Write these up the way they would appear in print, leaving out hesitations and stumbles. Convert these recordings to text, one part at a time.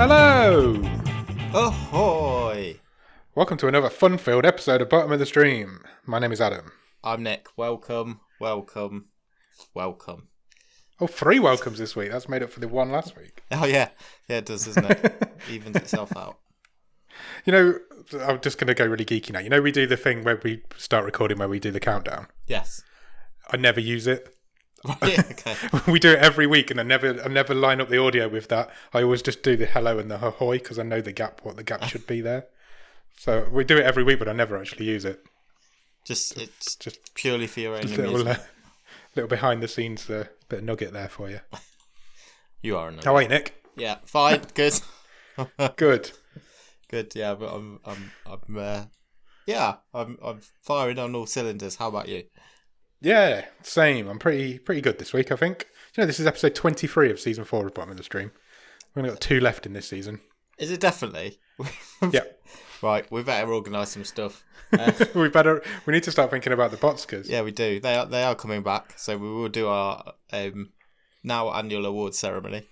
Hello! Ahoy! Welcome to another fun-filled episode of Bottom of the Stream. My name is Adam. I'm Nick. Welcome. Oh, 3 welcomes this week. That's made up for the one last week. Oh, yeah. Yeah, it does, doesn't it? Evens itself out. You know, I'm just going to go really geeky now. You know, we do the thing where we start recording where we do the countdown? Yes. I never use it. Right, okay. We do it every week, and I never line up the audio with that. I always just do the hello and the ahoy because I know what the gap should be there. So we do it every week, but I never actually use it. It's just purely for your own just amusement. Little behind the scenes, bit of nugget there for you. You are a nugget. How are you, Nick? Yeah, fine, good. Good. Good, yeah, but I'm firing on all cylinders. How about you? Yeah, same. I'm pretty good this week, I think. You know, this is episode 23 of season 4 of Bottom of the Stream. We've only got 2 left in this season. Is it definitely? Yeah. Right, we better organise some stuff. We need to start thinking about the Botskers. Yeah, we do. They are coming back, so we will do our now annual awards ceremony.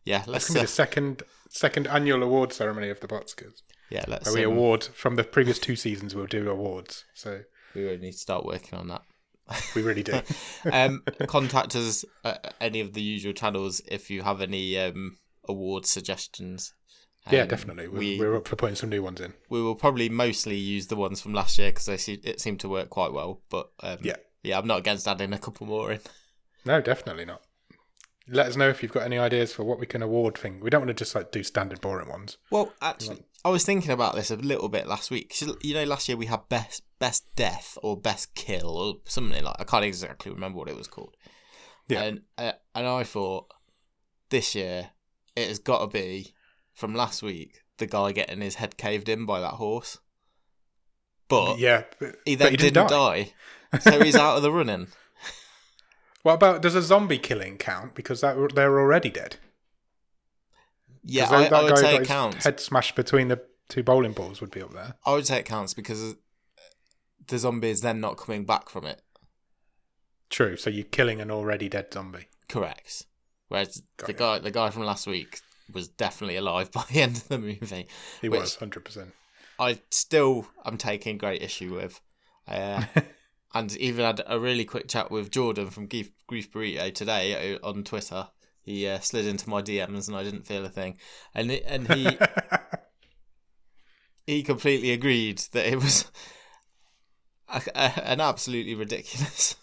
Yeah, let's. That's gonna be the second annual award ceremony of the Botskers. Yeah, let's. Where we award from the previous 2 seasons. We'll do awards. So we really need to start working on that. We really do. Contact us at any of the usual channels if you have any award suggestions. Yeah, definitely. We're up for putting some new ones in. We will probably mostly use the ones from last year because it seemed to work quite well. But yeah, I'm not against adding a couple more in. No, definitely not. Let us know if you've got any ideas for what we can award thing. We don't want to just do standard boring ones. Well, actually, I was thinking about this a little bit last week. You know, last year we had best death or best kill or something like. I can't exactly remember what it was called. Yeah, and I thought this year it has got to be from last week the guy getting his head caved in by that horse. But yeah, he didn't die, so he's out of the running. What about, does a zombie killing count? Because they're already dead. Yeah, I would say it counts. Head smashed between the 2 bowling balls would be up there. I would say it counts because the zombie is then not coming back from it. True, so you're killing an already dead zombie. Correct. Whereas the guy from last week was definitely alive by the end of the movie. He was, 100%. I still am taking great issue with. And even had a really quick chat with Jordan from Grief Burrito today on Twitter. He slid into my DMs and I didn't feel a thing. And he completely agreed that it was an absolutely ridiculous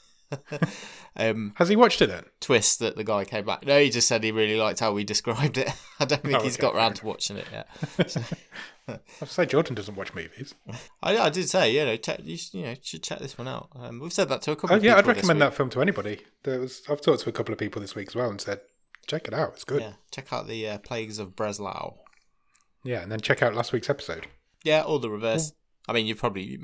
has he watched it then? Twist that the guy came back. No, he just said he really liked how we described it. I don't think he's got around to watching it yet. So, I'd say Jordan doesn't watch movies. I did say, you should check this one out. We've said that to a couple of people. Yeah, I'd recommend that film to anybody. I've talked to a couple of people this week as well and said, check it out, it's good. Yeah, check out the Plagues of Breslau. Yeah, and then check out last week's episode. Yeah, or the reverse. I mean, you've already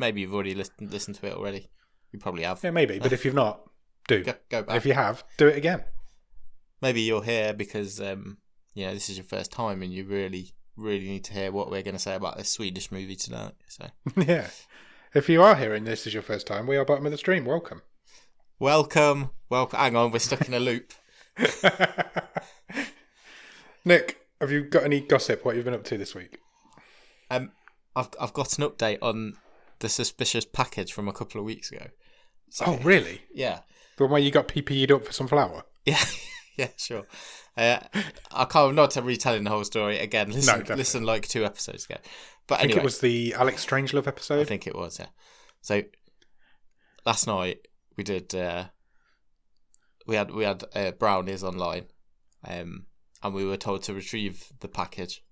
listened to it already. You probably have. Yeah, maybe, but if you've not, do. Go back. If you have, do it again. Maybe you're here because this is your first time and you really need to hear what we're going to say about this Swedish movie tonight. So yeah, if you are here and this is your first time, we are Bottom of the Stream. Welcome. Hang on, we're stuck in a loop. Nick, have you got any gossip? What you've been up to this week? I've got an update on the suspicious package from a couple of weeks ago. So, oh, really? Yeah. The one where you got PPE'd up for some flour? Yeah, yeah, sure. I'm not retelling the whole story again. Listen like 2 episodes ago. But I think it was the Alex Strangelove episode. I think it was, yeah. So last night we did. We had brownies online, and we were told to retrieve the package.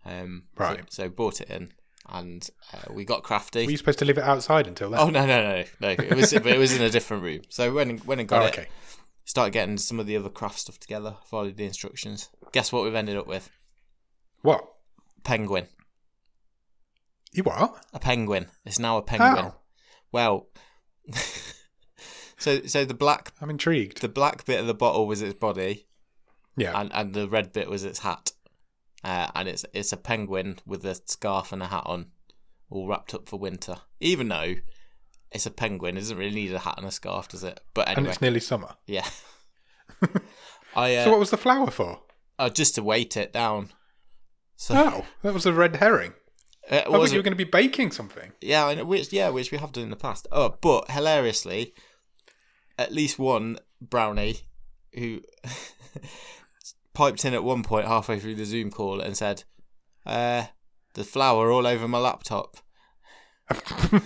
Right. So brought it in, and we got crafty. Were you supposed to leave it outside until then? Oh no! It was in a different room. So when and got it, started getting some of the other craft stuff together. Followed the instructions. Guess what we've ended up with? What? Penguin. You what? A penguin. It's now a penguin. How? Well, so the black. I'm intrigued. The black bit of the bottle was its body. Yeah. And the red bit was its hat. And it's a penguin with a scarf and a hat on, all wrapped up for winter. Even though it's a penguin, it doesn't really need a hat and a scarf, does it? But anyway, and it's nearly summer. Yeah. So what was the flour for? Just to weight it down. So Oh, that was a red herring. I thought you were going to be baking something. Yeah, I know, which we have done in the past. Oh, but hilariously, at least one brownie who piped in at one point halfway through the Zoom call and said, "There's flour all over my laptop." Did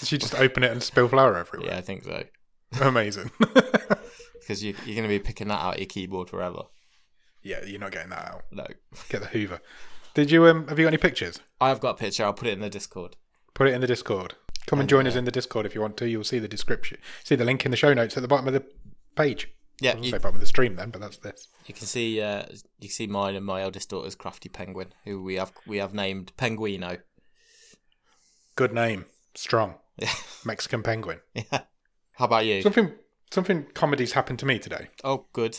she just open it and spill flour everywhere? Yeah, I think so. Amazing. Because you're going to be picking that out of your keyboard forever. Yeah, you're not getting that out. No. Get the Hoover. Did you? Have you got any pictures? I have got a picture. I'll put it in the Discord. Put it in the Discord. Come and join us in the Discord if you want to. You'll see the description. See the link in the show notes at the bottom of the page. Yeah, I was say bottom of the stream then, but that's this. You can see mine and my eldest daughter's crafty penguin, who we have named Penguino. Good name, strong. Yeah. Mexican penguin. Yeah. How about you? Something comedy's happened to me today. Oh, good.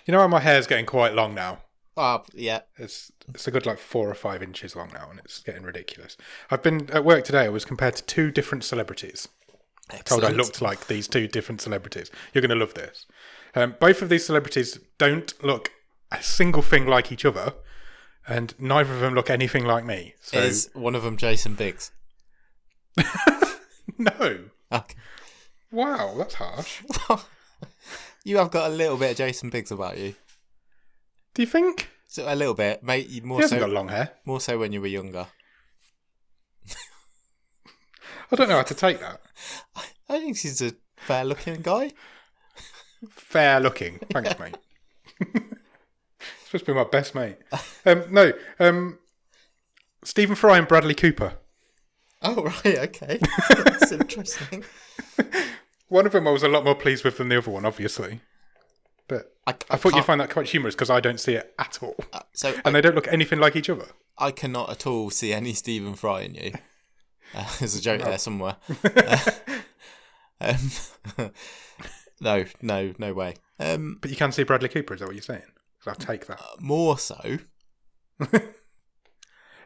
You know how my hair's getting quite long now? Yeah. It's a good 4 or 5 inches long now, and it's getting ridiculous. I've been at work today. I was compared to 2 different celebrities. Excellent. Told I looked like these 2 different celebrities. You're going to love this. Both of these celebrities don't look a single thing like each other, and neither of them look anything like me. So... Is one of them Jason Biggs? No. Okay. Wow, that's harsh. You have got a little bit of Jason Biggs about you. Do you think? So a little bit, mate. He hasn't got long hair. More so when you were younger. I don't know how to take that. I think he's a fair-looking guy. Fair looking. Thanks, mate. Supposed to be my best mate. No. Stephen Fry and Bradley Cooper. Oh, right, okay. That's interesting. One of them I was a lot more pleased with than the other one, obviously. But I thought you'd find that quite humorous because I don't see it at all. And they don't look anything like each other. I cannot at all see any Stephen Fry in you. There's a joke there somewhere. No way. But you can see Bradley Cooper, is that what you're saying? I'll take that. More so.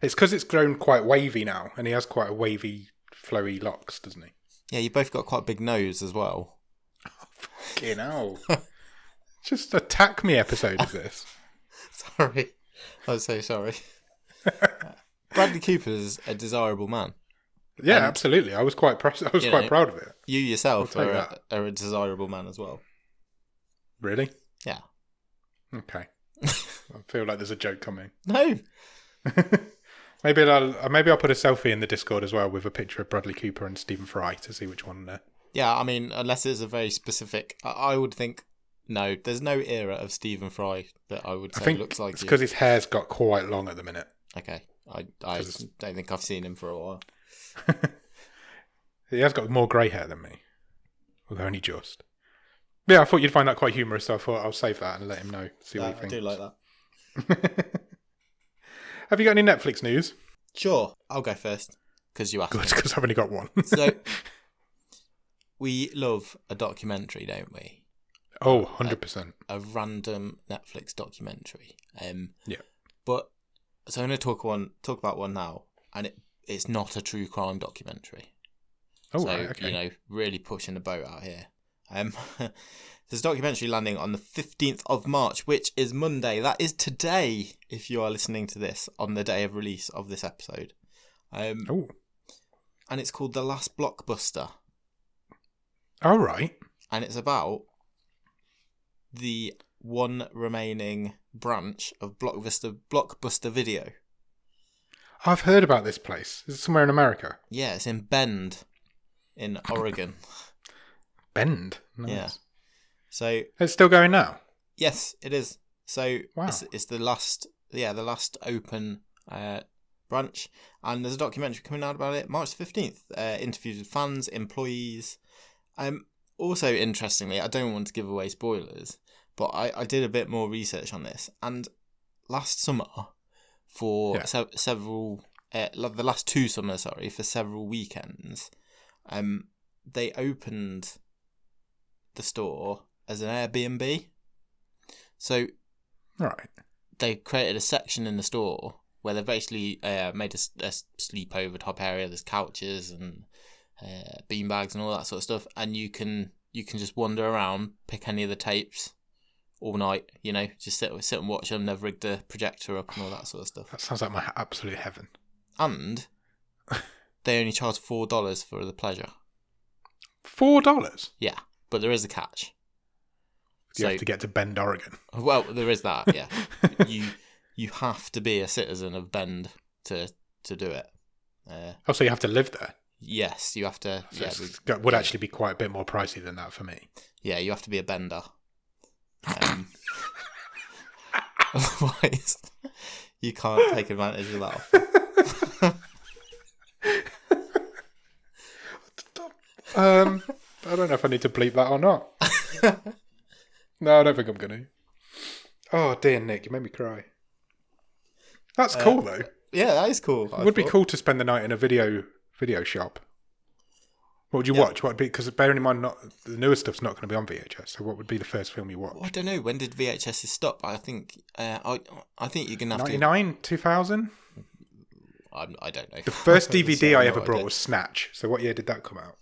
It's because it's grown quite wavy now, and he has quite a wavy, flowy locks, doesn't he? Yeah, you both got quite a big nose as well. Oh, fucking hell. Just attack me episode is this. Sorry. I'm so sorry. Bradley Cooper's a desirable man. Yeah, absolutely. I was quite proud of it. You yourself are a desirable man as well. Really? Yeah. Okay. I feel like there's a joke coming. No. Maybe I'll put a selfie in the Discord as well with a picture of Bradley Cooper and Stephen Fry to see which one. Yeah, I mean, unless it's a very specific, I would think no. There's no era of Stephen Fry that I would say looks like. It's because his hair's got quite long at the minute. Okay, I don't think I've seen him for a while. He has got more grey hair than me, although only just. Yeah, I thought you'd find that quite humorous, so I thought I'll save that and let him know. See what he thinks. I do like that. Have you got any Netflix news? Sure, I'll go first because you asked. Good, because I've only got one. So, we love a documentary, don't we? Oh, 100%. A random Netflix documentary. Yeah. But so I'm going to talk about one now, and it's not a true crime documentary. Oh, so, right, okay. Really pushing the boat out here. There's a documentary landing on the 15th of March, which is Monday. That is today, if you are listening to this on the day of release of this episode. And it's called The Last Blockbuster. All right. And it's about the one remaining branch of Blockbuster Video. I've heard about this place. Is it somewhere in America? Yeah, it's in Bend, in Oregon. Bend? Nice. Yeah. So it's still going now? Yes, it is. So wow. It's the last open branch, and there's a documentary coming out about it March 15th. Interviews with fans, employees. Also, interestingly, I don't want to give away spoilers, but I did a bit more research on this, and last summer for several the last 2 summers, for several weekends, they opened the store as an Airbnb. So right, they created a section in the store where they basically made a sleepover type area. There's couches and beanbags and all that sort of stuff, and you can just wander around, pick any of the tapes all night. Just sit and watch them. They've rigged a projector up and all that sort of stuff. That sounds like my absolute heaven. And they only charge $4 for the pleasure. $4? Yeah, but there is a catch. You have to get to Bend, Oregon. Well, there is that. Yeah, you have to be a citizen of Bend to do it. So you have to live there? Yes, you have to. So it would actually be quite a bit more pricey than that for me. Yeah, you have to be a Bender. Otherwise, you can't take advantage of that offer. I don't know if I need to bleep that or not. No, I don't think I'm going to. Oh, dear Nick, you made me cry. That's cool, though. Yeah, that is cool. It would be cool to spend the night in a video shop. What would you watch? What would be? Because bearing in mind, the newer stuff's not going to be on VHS. So, what would be the first film you watch? Well, I don't know. When did VHS stop? I think. I think you're going to have 99, 2000. I don't know. The first DVD I ever brought was Snatch. So, what year did that come out?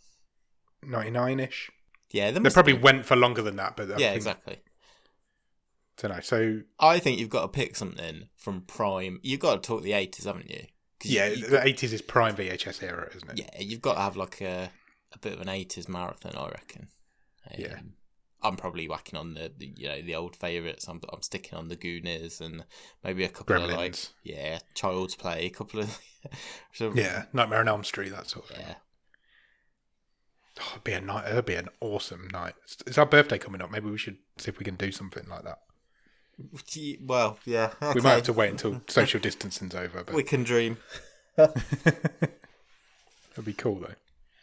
99-ish. Yeah, they probably went for longer than that, but exactly. Don't know. So I think you've got to pick something from Prime. You've got to talk the 80s, haven't you? The 80s is prime VHS era, isn't it? Yeah, you've got to have like a bit of an 80s marathon, I reckon. Yeah. I'm probably whacking on the old favourites. I'm sticking on the Goonies and maybe a couple Gremlins. of Child's Play, a couple of Nightmare on Elm Street, that sort of thing. Yeah. Oh, it'd be a night. It'd be an awesome night. It's our birthday coming up. Maybe we should see if we can do something like that. Well, yeah. Okay. We might have to wait until social distancing's over. But we can dream. That'd be cool, though.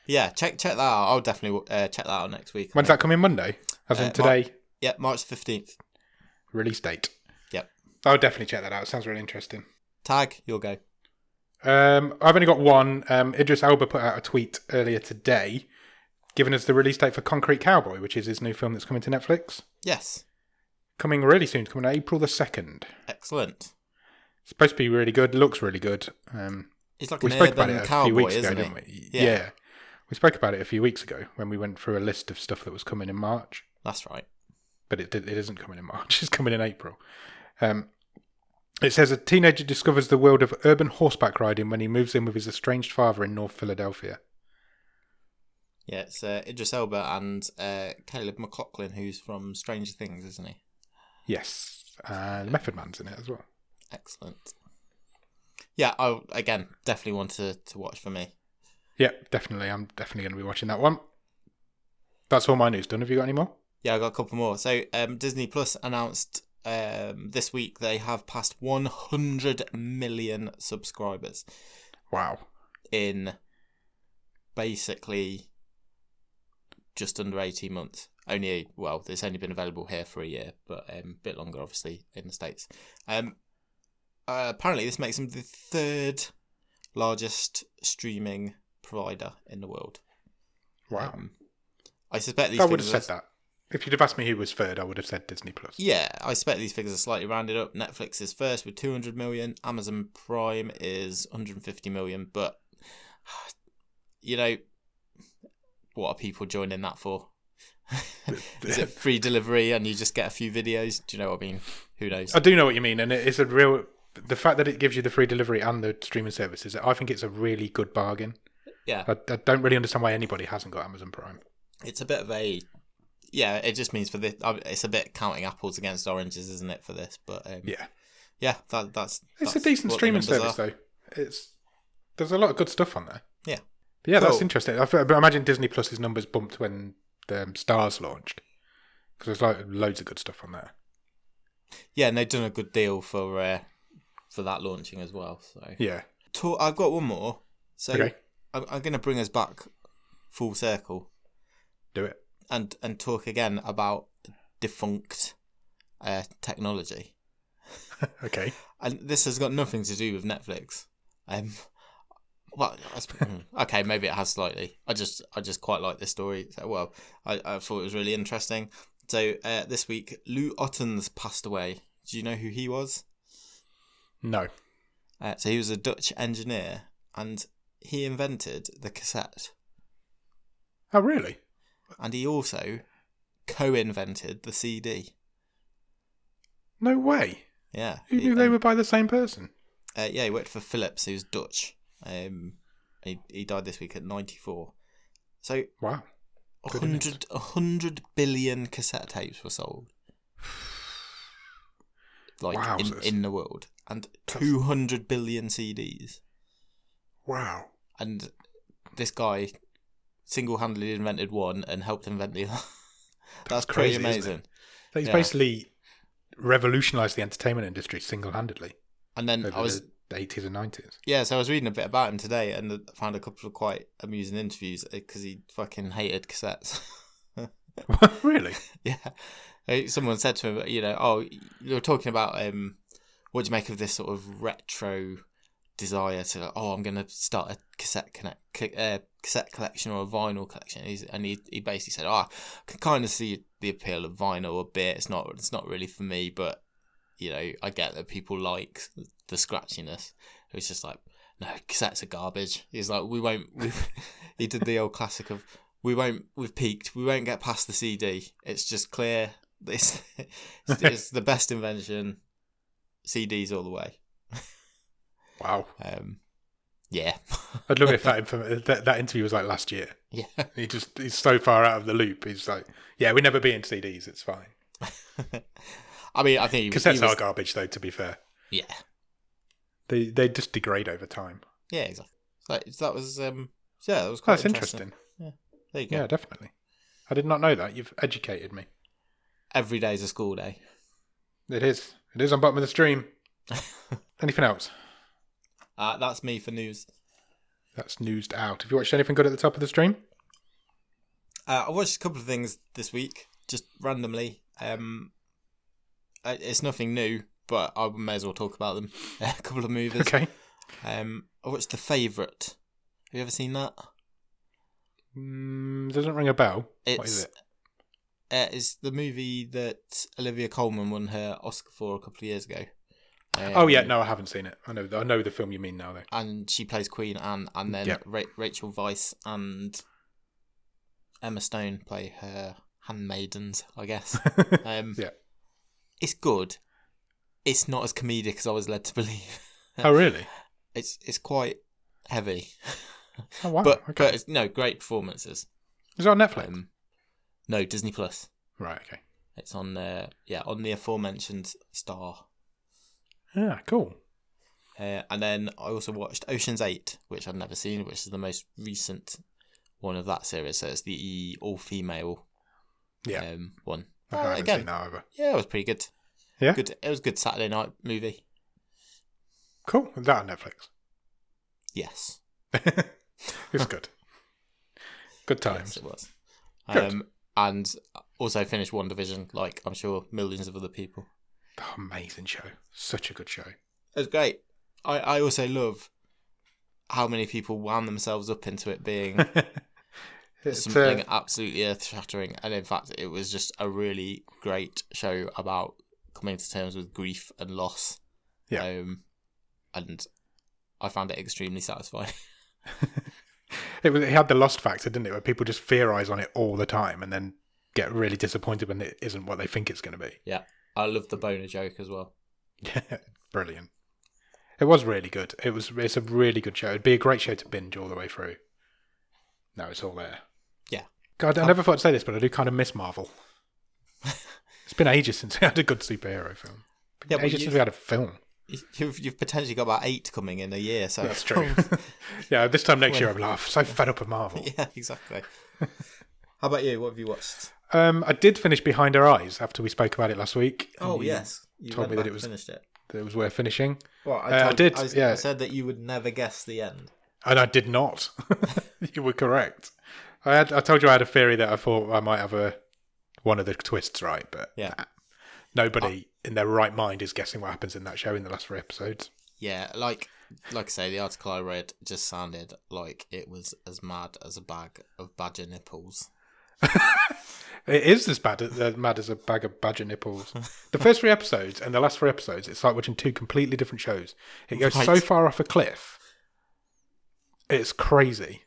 Yeah, check that out. I'll definitely check that out next week. When's that coming? Monday? As in today? March 15th. Release date. Yep. I'll definitely check that out. It sounds really interesting. Tag, you'll go. I've only got one. Idris Elba put out a tweet earlier today giving us the release date for Concrete Cowboy, which is his new film that's coming to Netflix. Yes. Coming really soon. It's coming out April the 2nd. Excellent. It's supposed to be really good. Looks really good. He's like an urban cowboy, isn't he? Didn't we? Yeah. We spoke about it a few weeks ago when we went through a list of stuff that was coming in March. That's right. But it isn't coming in March. It's coming in April. It says a teenager discovers the world of urban horseback riding when he moves in with his estranged father in North Philadelphia. Yeah, it's Idris Elba and Caleb McLaughlin, who's from Stranger Things, isn't he? Yes. The Method Man's in it as well. Excellent. Yeah, I definitely want to watch for me. Yeah, definitely. I'm definitely going to be watching that one. That's all my news done. Have you got any more? Yeah, I got a couple more. So Disney Plus announced this week they have passed 100 million subscribers. Wow. In basically just under 18 months. It's only been available here for a year, but a bit longer, obviously, in the States. Apparently, this makes them the third largest streaming provider in the world. Wow. I suspect these I would have said that. If you'd have asked me who was third, I would have said Disney Plus. Yeah, I suspect these figures are slightly rounded up. Netflix is first with 200 million. Amazon Prime is 150 million. But, what are people joining that for? Is it free delivery and you just get a few videos? Do you know what I mean? Who knows? I do know what you mean. And it's a real... The fact that it gives you the free delivery and the streaming services, I think it's a really good bargain. Yeah. I don't really understand why anybody hasn't got Amazon Prime. It's a bit of a... Yeah, it just means for this... It's a bit counting apples against oranges, isn't it, for this? But yeah, that's... It's a decent streaming service, though. There's a lot of good stuff on there. Yeah. But yeah, cool. That's interesting. I imagine Disney Plus's numbers bumped when the Stars launched. Because there's loads of good stuff on there. Yeah, and they've done a good deal for that launching as well. So yeah. I've got one more. So okay. I'm going to bring us back full circle. Do it. And talk again about defunct technology. Okay. And this has got nothing to do with Netflix. Okay, maybe it has slightly. I just quite like this story. So, I thought it was really interesting. So this week, Lou Ottens passed away. Do you know who he was? No. So he was a Dutch engineer, and he invented the cassette. Oh, really? And he also co-invented the CD. No way. Yeah. Who knew they were by the same person? Yeah, he worked for Philips, who's Dutch. He died this week at 94. So, wow. 100 billion cassette tapes were sold. Like, in the world. And 200 billion CDs. Wow. And this guy single-handedly invented one and helped invent the other. That's crazy, pretty amazing. So he's basically revolutionised the entertainment industry single-handedly. And then over the 80s and 90s. Yeah, so I was reading a bit about him today and found a couple of quite amusing interviews because he fucking hated cassettes. Really? Yeah. Someone said to him, you were talking about what do you make of this sort of retro desire to, I'm going to start a cassette collection or a vinyl collection. He basically said, I can kind of see the appeal of vinyl a bit. It's not really for me, but I get that people like the scratchiness. It was just like, no, cassettes are garbage. He's like, he did the old classic of, we've peaked. We won't get past the CD. It's just clear. It's the best invention. CDs all the way. Wow. Yeah. I'd love it if that interview was like last year. Yeah. He's so far out of the loop. He's like, yeah, we never be in CDs. It's fine. I mean, I think cassettes are garbage, though. To be fair, yeah, they just degrade over time. Yeah, exactly. So that was that was quite That's interesting. Yeah, there you go. Yeah, definitely. I did not know that. You've educated me. Every day's a school day. It is. It is on bottom of the stream. Anything else? That's me for news. That's newsed out. Have you watched anything good at the top of the stream? I watched a couple of things this week, just randomly. It's nothing new, but I may as well talk about them. A couple of movies. Okay. I watched The Favourite. Have you ever seen that? Doesn't ring a bell. What is it? It's the movie that Olivia Colman won her Oscar for a couple of years ago. Oh yeah, no, I haven't seen it. I know the film you mean now, though. And she plays Queen Anne, and then Rachel Weisz and Emma Stone play her handmaidens, I guess. Yeah. It's good. It's not as comedic as I was led to believe. Oh really? It's quite heavy. Oh wow. But Okay. but great performances. Is it on Netflix? No, Disney Plus. Right. Okay. It's on on the aforementioned Star. Yeah. Cool. And then I also watched Ocean's 8, which I've never seen, which is the most recent one of that series. So it's the all-female one. I haven't seen that either. Yeah, it was pretty good. Yeah? Good. It was a good Saturday night movie. Cool. Is that on Netflix? Yes. It's good. Good times. Yes, it was. Good. And also finished WandaVision, like I'm sure millions of other people. Oh, amazing show. Such a good show. It was great. I also love how many people wound themselves up into it being something absolutely earth-shattering. And in fact, it was just a really great show about coming to terms with grief and loss. Yeah. And I found it extremely satisfying. It had the Lost factor, didn't it? Where people just theorise on it all the time and then get really disappointed when it isn't what they think it's going to be. Yeah. I love the boner joke as well. Yeah, brilliant. It was really good. It's a really good show. It'd be a great show to binge all the way through. No, it's all there. Yeah. God, I never thought to say this, but I do kind of miss Marvel. It's been ages since we had a good superhero film. Ages since we had a film. You've potentially got about 8 coming in a year, so that's true. Yeah, this time next year I'm like, so fed up with Marvel. Yeah, exactly. How about you? What have you watched? I did finish Behind Our Eyes after we spoke about it last week. Oh yes, you told me that finished it. That it was worth finishing. Well, I did. I said that you would never guess the end, and I did not. You were correct. I told you I had a theory that I thought I might have one of the twists right, but nobody in their right mind is guessing what happens in that show in the last 3 episodes. Yeah, like I say, the article I read just sounded like it was as mad as a bag of badger nipples. It is as mad as a bag of badger nipples. The first 3 episodes and the last 3 episodes, it's like watching 2 completely different shows. It goes so far off a cliff. It's crazy.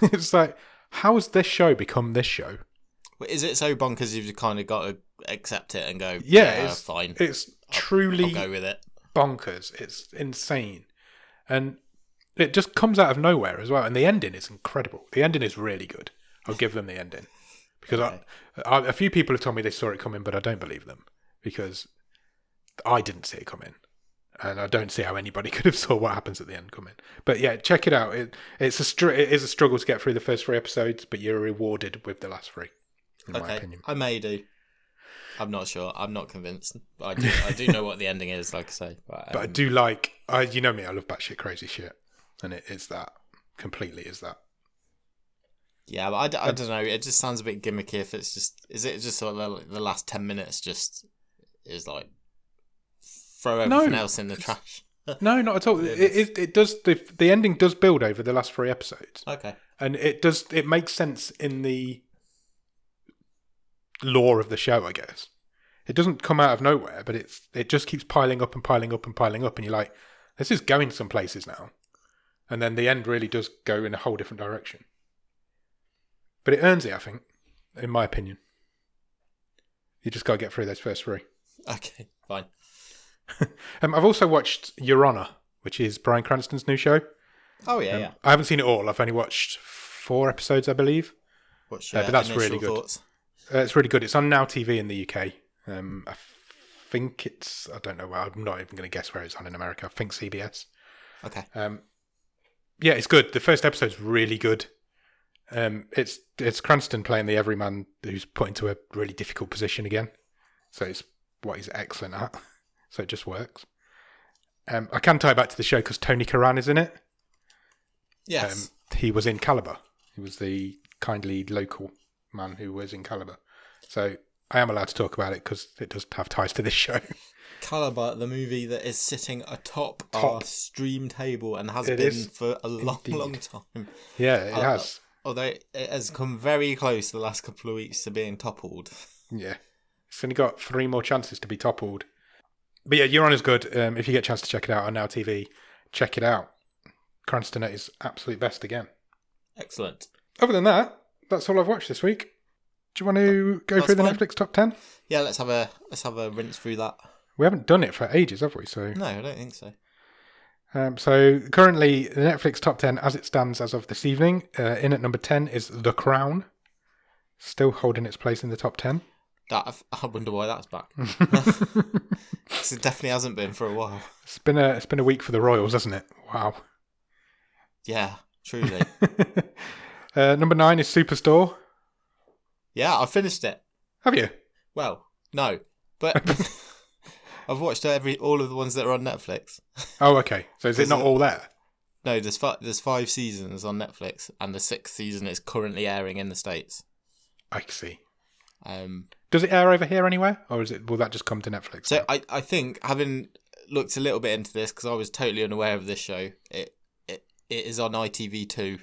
It's like, how has this show become this show? Is it so bonkers you've kind of got to accept it and go, it's fine? It's truly I'll go with it. bonkers. It's insane. And it just comes out of nowhere as well. And the ending is incredible. The ending is really good. I'll give them the ending. Because Okay. a few people have told me they saw it coming, but I don't believe them. Because I didn't see it coming. And I don't see how anybody could have saw what happens at the end coming. But yeah, check it out. It is a struggle to get through the first 3 episodes, but you're rewarded with the last 3, in my opinion. I may do. I'm not sure. I'm not convinced. But I do know what the ending is, like I say. But I do like... you know me, I love batshit crazy shit. And it is that. Completely is that. Yeah, but I don't know. It just sounds a bit gimmicky if it's just... Is it just sort of the last 10 minutes just is like... Throw everything else in the trash. No, not at all. It does. The ending does build over the last 3 episodes. Okay. And it does. It makes sense in the lore of the show, I guess. It doesn't come out of nowhere, but it just keeps piling up and piling up and piling up, and you're like, this is going some places now. And then the end really does go in a whole different direction. But it earns it, I think, in my opinion. You just got to get through those first 3. Okay, fine. I've also watched Your Honor, which is Bryan Cranston's new show. Oh, yeah. I haven't seen it all. I've only watched 4 episodes, I believe. What's But that's really good. Thoughts? It's really good. It's on Now TV in the UK. I think I don't know where. I'm not even going to guess where it's on in America. I think CBS. Okay. Yeah, it's good. The first episode's really good. It's Cranston playing the everyman who's put into a really difficult position again. So it's what he's excellent at. So it just works. I can tie it back to the show because Tony Curran is in it. Yes. He was in Caliber. He was the kindly local man who was in Caliber. So I am allowed to talk about it because it does have ties to this show. Caliber, the movie that is sitting atop our stream table and has been for a long time. Yeah, it has. Although it has come very close the last couple of weeks to being toppled. Yeah. It's only got 3 more chances to be toppled. But yeah, Your Honor's good. If you get a chance to check it out on Now TV, check it out. Cranston at his absolute best again. Excellent. Other than that, that's all I've watched this week. Do you want to go through the Netflix top 10? Yeah, let's have a rinse through that. We haven't done it for ages, have we? So no, I don't think so. So currently, the Netflix top 10 as it stands as of this evening, in at number 10 is The Crown. Still holding its place in the top 10. I wonder why that's back. It definitely hasn't been for a while. It's been a week for the Royals, hasn't it? Wow. Yeah, truly. Number 9 is Superstore. Yeah, I finished it. Have you? Well, no, but I've watched all of the ones that are on Netflix. Oh, okay. So is it not all there? No, there's 5 seasons on Netflix, and the 6th season is currently airing in the States. I see. Does it air over here anywhere, or will that just come to Netflix? So I think, having looked a little bit into this, because I was totally unaware of this show, it is on ITV2.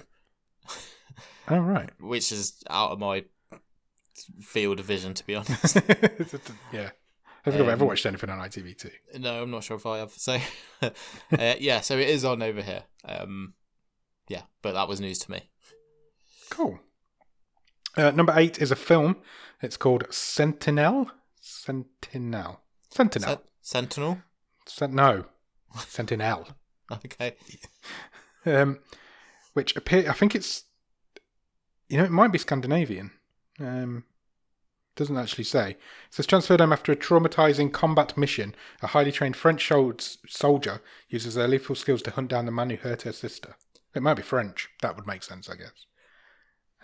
Oh, right. Which is out of my field of vision, to be honest. Yeah. I don't think I've ever watched anything on ITV2. No, I'm not sure if I have. So, yeah, so it is on over here. Yeah, but that was news to me. Cool. Number 8 is a film. It's called Sentinel. No. Sentinel? Sentinel. Okay. Which I think it's, it might be Scandinavian. Doesn't actually say. It says transferred home after a traumatizing combat mission. A highly trained French soldier uses their lethal skills to hunt down the man who hurt her sister. It might be French. That would make sense, I guess.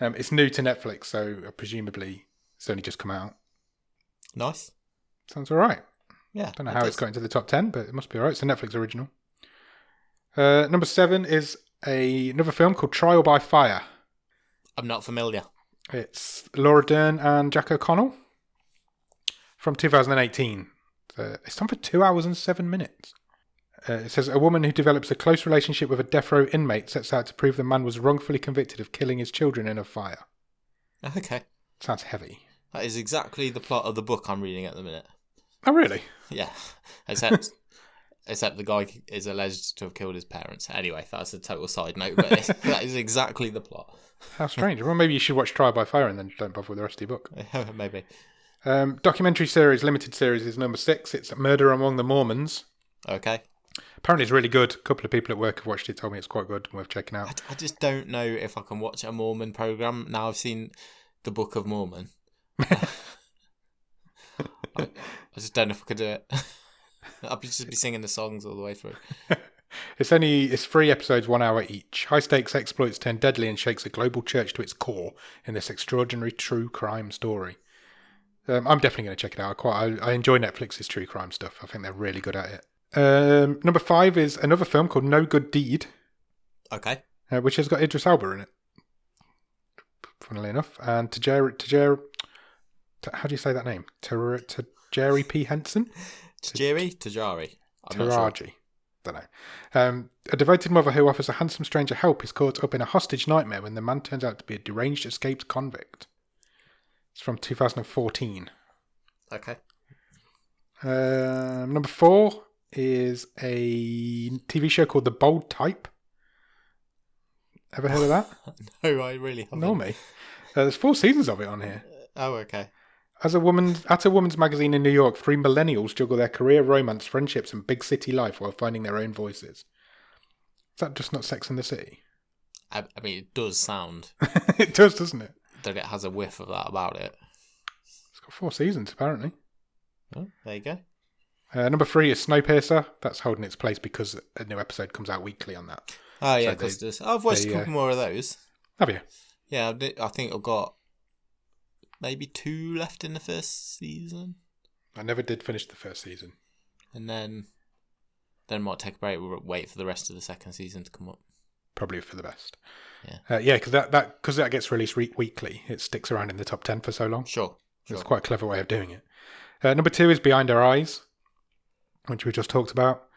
It's new to Netflix, so presumably it's only just come out. Nice. Sounds all right. Yeah. Don't know how it's got into the top 10, but it must be all right. It's a Netflix original. Number 7 is another film called Trial by Fire. I'm not familiar. It's Laura Dern and Jack O'Connell from 2018. It's done for 2 hours and 7 minutes. It says a woman who develops a close relationship with a death row inmate sets out to prove the man was wrongfully convicted of killing his children in a fire. Okay. Sounds heavy. That is exactly the plot of the book I'm reading at the minute. Oh, really? Yeah. Except the guy is alleged to have killed his parents. Anyway, that's a total side note, but that is exactly the plot. How strange. Well, maybe you should watch Trial by Fire and then don't bother with the rest of your book. Maybe. Documentary series, limited series is number 6. It's Murder Among the Mormons. Okay. Apparently it's really good. A couple of people at work have watched it, told me it's quite good, worth checking out. I just don't know if I can watch a Mormon program. Now I've seen the Book of Mormon. I just don't know if I could do it. I'll just be singing the songs all the way through. It's 3 episodes, 1 hour each. High stakes exploits turn deadly and shakes a global church to its core in this extraordinary true crime story. I'm definitely going to check it out. I enjoy Netflix's true crime stuff. I think they're really good at it. Number 5 is another film called No Good Deed. Okay. Which has got Idris Elba in it. Funnily enough. And how do you say that name? Tajiri P. Henson? Tajiri? Taraji. Don't know. A devoted mother who offers a handsome stranger help is caught up in a hostage nightmare when the man turns out to be a deranged escaped convict. It's from 2014. Okay. Number 4 is a TV show called The Bold Type. Ever heard of that? No, I really haven't. Nor me. There's 4 seasons of it on here. Oh, okay. At a woman's magazine in New York, 3 millennials juggle their career, romance, friendships, and big city life while finding their own voices. Is that just not Sex and the City? I mean, it does sound. It does, doesn't it? That it has a whiff of that about it. It's got 4 seasons, apparently. Oh, there you go. Number 3 is Snowpiercer. That's holding its place because a new episode comes out weekly on that. Oh, yeah, because I've watched a couple more of those. Have you? Yeah, I think I've got maybe 2 left in the first season. I never did finish the first season. And then might take a break. We'll wait for the rest of the second season to come up. Probably for the best. Yeah, because that gets released weekly. It sticks around in the top 10 for so long. Sure. It's quite a clever way of doing it. Number 2 is Behind Our Eyes, which we just talked about.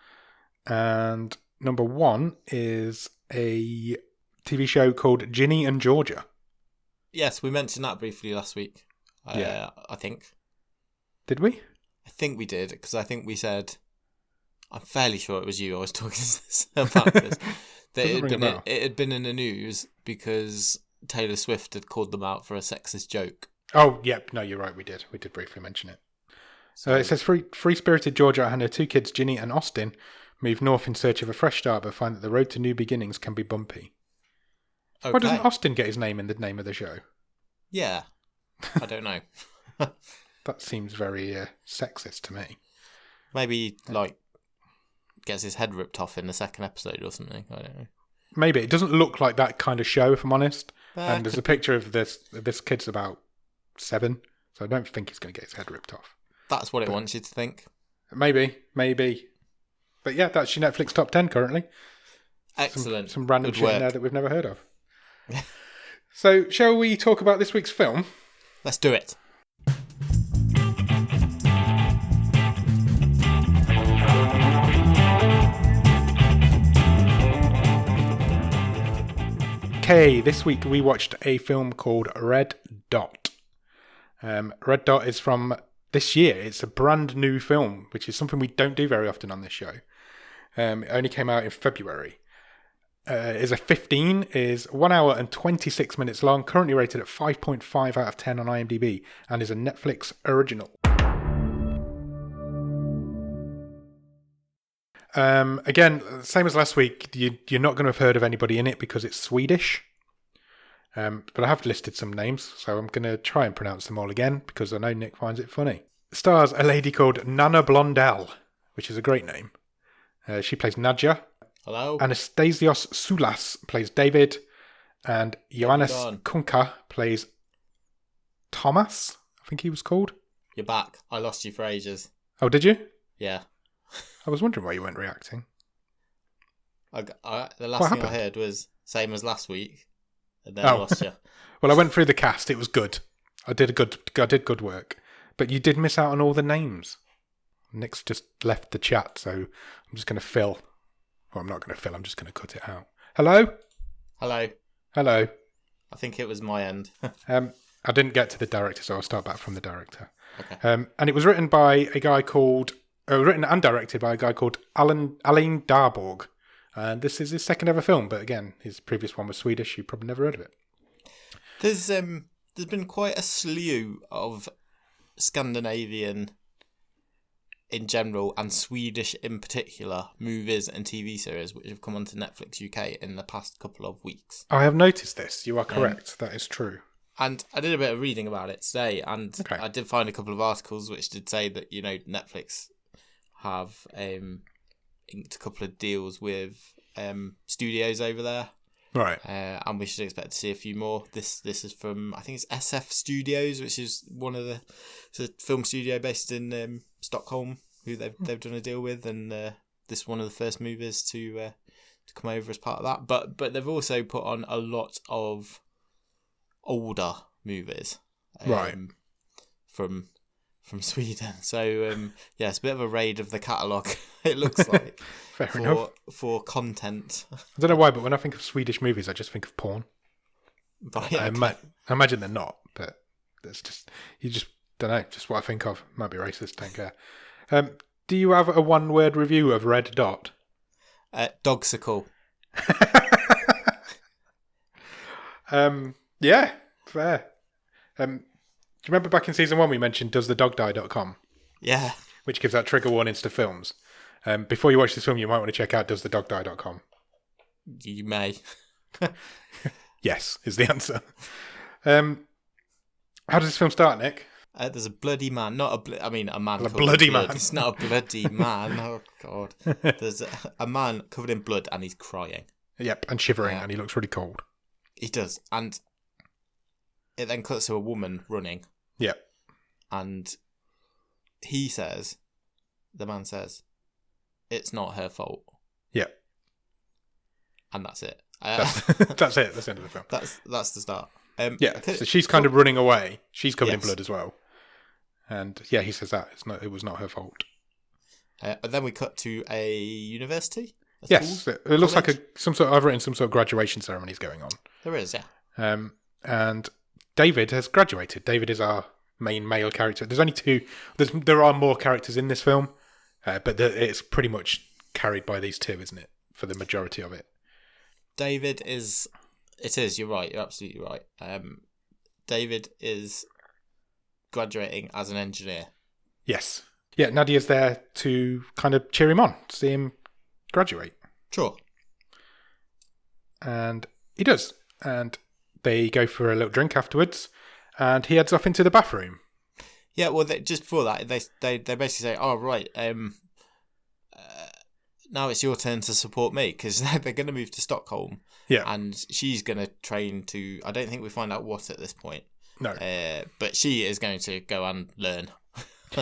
And number 1 is a TV show called Ginny and Georgia. Yes, we mentioned that briefly last week. I think. Did we? I think we did, because I think we said, I'm fairly sure it was you I was talking about this, that it had been in the news because Taylor Swift had called them out for a sexist joke. Oh, yep. No, you're right. We did briefly mention it. So it says free-spirited Georgia and her 2 kids, Ginny and Austin, move north in search of a fresh start, but find that the road to new beginnings can be bumpy. Okay. Why doesn't Austin get his name in the name of the show? Yeah. I don't know. That seems very sexist to me. Maybe, gets his head ripped off in the second episode or something. I don't know. Maybe. It doesn't look like that kind of show, if I'm honest. And there's a picture of this kid's about 7, so I don't think he's going to get his head ripped off. That's what it wants you to think. Maybe. But yeah, that's your Netflix top 10 currently. Excellent. Some random shit in there that we've never heard of. So, shall we talk about this week's film? Let's do it. Okay, this week we watched a film called Red Dot. Red Dot is from this year. It's a brand new film, which is something we don't do very often on this show. It only came out in February. Is a 15, is 1 hour and 26 minutes long, currently rated at 5.5 out of 10 on IMDb, and is a Netflix original. Again, same as last week, you're not going to have heard of anybody in it because it's Swedish. But I have listed some names, so I'm going to try and pronounce them all again because I know Nick finds it funny. It stars a lady called Nanna Blondell, which is a great name. She plays Nadja. Hello. Anastasios Soulis plays David, and Johannes Kunka plays Thomas, I think he was called. You're back. I lost you for ages. Oh, did you? Yeah. I was wondering why you weren't reacting. The last thing I heard was same as last week, and then I lost you. Well, I went through the cast. It was good. I did good work, but you did miss out on all the names. Nick's just left the chat, so I'm just going to fill. Well, I'm not going to fill. I'm just going to cut it out. Hello. I think it was my end. I didn't get to the director, so I'll start back from the director. Okay. And it was written by a guy called. Written and directed by a guy called Alain Darborg. And this is his second ever film, but again, his previous one was Swedish. You probably never heard of it. There's been quite a slew of Scandinavian in general and Swedish in particular movies and TV series which have come onto Netflix UK in the past couple of weeks. I have noticed this. You are correct. That is true. And I did a bit of reading about it today, and I did find a couple of articles which did say that, Netflix have inked a couple of deals with studios over there. Right. And we should expect to see a few more. This is from, I think it's SF Studios, which is it's a film studio based in Stockholm, who they've done a deal with, and this is one of the first movies to come over as part of that. But they've also put on a lot of older movies, right, from Sweden. So it's a bit of a raid of the catalogue. It looks like fair enough for content. I don't know why, but when I think of Swedish movies, I just think of porn. But, yeah, I imagine they're not, but that's just don't know. Just what I think of. Might be racist. Don't care. Do you have a one-word review of Red Dot? Dogsicle. Yeah, fair. Do you remember back in season 1 we mentioned doesthedogdie.com? Yeah. Which gives out trigger warnings to films. Before you watch this film, you might want to check out doesthedogdie.com. You may. Yes, is the answer. How does this film start, Nick? There's a bloody man. A man. A bloody man. It's not a bloody man. Oh, God. There's a man covered in blood and he's crying. Yep, and shivering, and he looks really cold. He does. And it then cuts to a woman running. Yep. And the man says, it's not her fault. Yep. And that's it. That's it. That's the end of the film. That's the start. So she's kind of running away. She's covered in blood as well. And he says that it was not her fault. And then we cut to a university. Yes, it looks like I've written some sort of graduation ceremonies going on. There is, yeah. And David has graduated. David is our main male character. There's only two. There are more characters in this film, but it's pretty much carried by these two, isn't it? For the majority of it. David is. It is. You're right. You're absolutely right. David is graduating as an engineer. Yes. Yeah, Nadia's there to kind of cheer him on, see him graduate. Sure. And he does. And they go for a little drink afterwards, and he heads off into the bathroom. Yeah, well, just before that, they basically say, "Oh, right, now it's your turn to support me," because they're going to move to Stockholm. Yeah. And she's going to train to, I don't think we find out what at this point. No. But she is going to go and learn.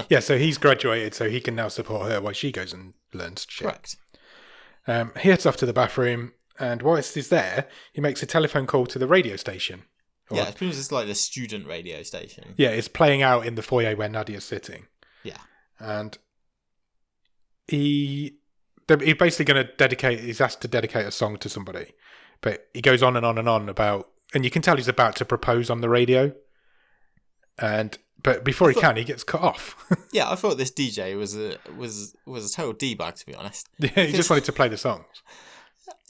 Yeah, so he's graduated, so he can now support her while she goes and learns shit. Correct. He heads off to the bathroom, and whilst he's there, he makes a telephone call to the radio station. Yeah, it seems it's like the student radio station. Yeah, it's playing out in the foyer where Nadia's sitting. Yeah. And he's basically going to he's asked to dedicate a song to somebody. But he goes on and on and on about, and you can tell he's about to propose on the radio. But before he gets cut off. Yeah, I thought this DJ was a total D-bag, to be honest. Yeah, he just wanted to play the songs.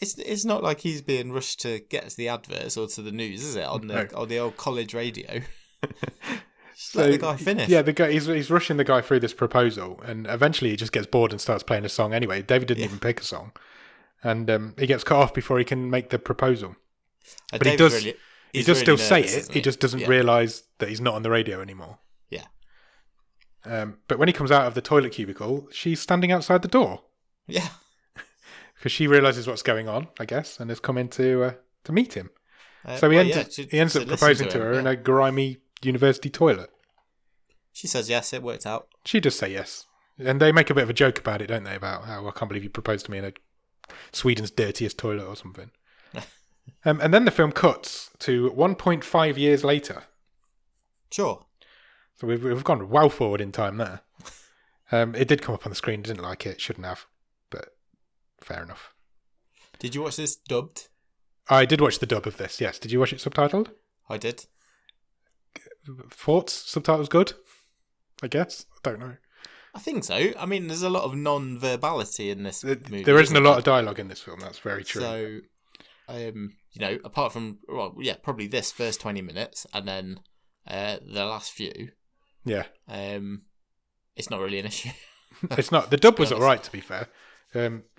It's not like he's being rushed to get to the adverts or to the news, is it? On the old college radio. Just let the guy finish. Yeah, the guy he's rushing the guy through this proposal, and eventually he just gets bored and starts playing a song anyway. David didn't even pick a song, and he gets cut off before he can make the proposal. But David he does still say it. He just doesn't realise that he's not on the radio anymore. Yeah. But when he comes out of the toilet cubicle, she's standing outside the door. Yeah. Because she realises what's going on, I guess, and has come in to meet him. So he ends up proposing to her in a grimy university toilet. She says yes, it worked out. She does say yes. And they make a bit of a joke about it, don't they? About how I can't believe you proposed to me in Sweden's dirtiest toilet or something. And then the film cuts to 1.5 years later. Sure. So we've gone well forward in time there. It did come up on the screen, didn't like it, shouldn't have. But fair enough. Did you watch this dubbed? I did watch the dub of this, yes. Did you watch it subtitled? I did. Thoughts? Subtitles good? I guess. I don't know. I think so. I mean, there's a lot of non-verbality in this movie. There isn't a lot of dialogue in this film, that's very true. So, apart from, probably this first 20 minutes and then the last few, Yeah. It's not really an issue. It's not. The dub was all right, to be fair.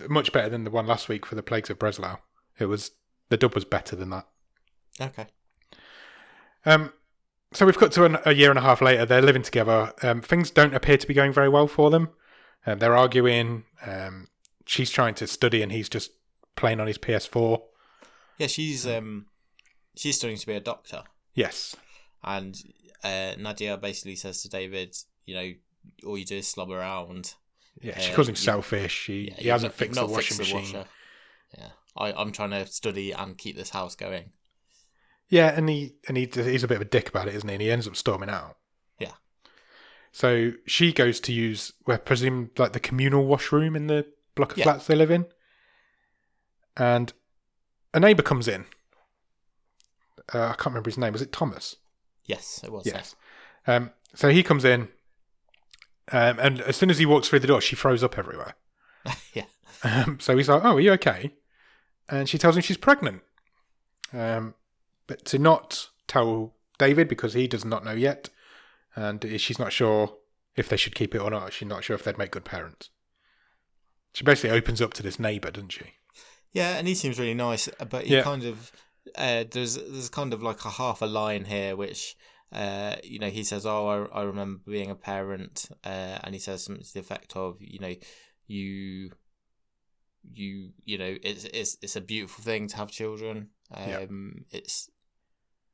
Much better than the one last week for the Plagues of Breslau. The dub was better than that. Okay. So we've cut to a year and a half later. They're living together. Things don't appear to be going very well for them. They're arguing. She's trying to study and he's just playing on his PS4. Yeah, she's studying to be a doctor. Yes. And Nadia basically says to David, all you do is slob around. Yeah, she calls him selfish. He hasn't fixed the washing machine. Yeah, I'm trying to study and keep this house going. Yeah, and he's a bit of a dick about it, isn't he? And he ends up storming out. Yeah. So she goes to use, I presume, like the communal washroom in the block of flats they live in. And a neighbour comes in. I can't remember his name. Was it Thomas? Yes, it was. Yes. So he comes in, and as soon as he walks through the door, she throws up everywhere. Yeah. So he's like, "Oh, are you okay?" And she tells him she's pregnant. But to not tell David because he does not know yet, and she's not sure if they should keep it or not. She's not sure if they'd make good parents. She basically opens up to this neighbour, doesn't she? Yeah, and he seems really nice, but he kind of there's kind of like a half a line here, which he says, "Oh, I remember being a parent," and he says something to the effect of, it's a beautiful thing to have children.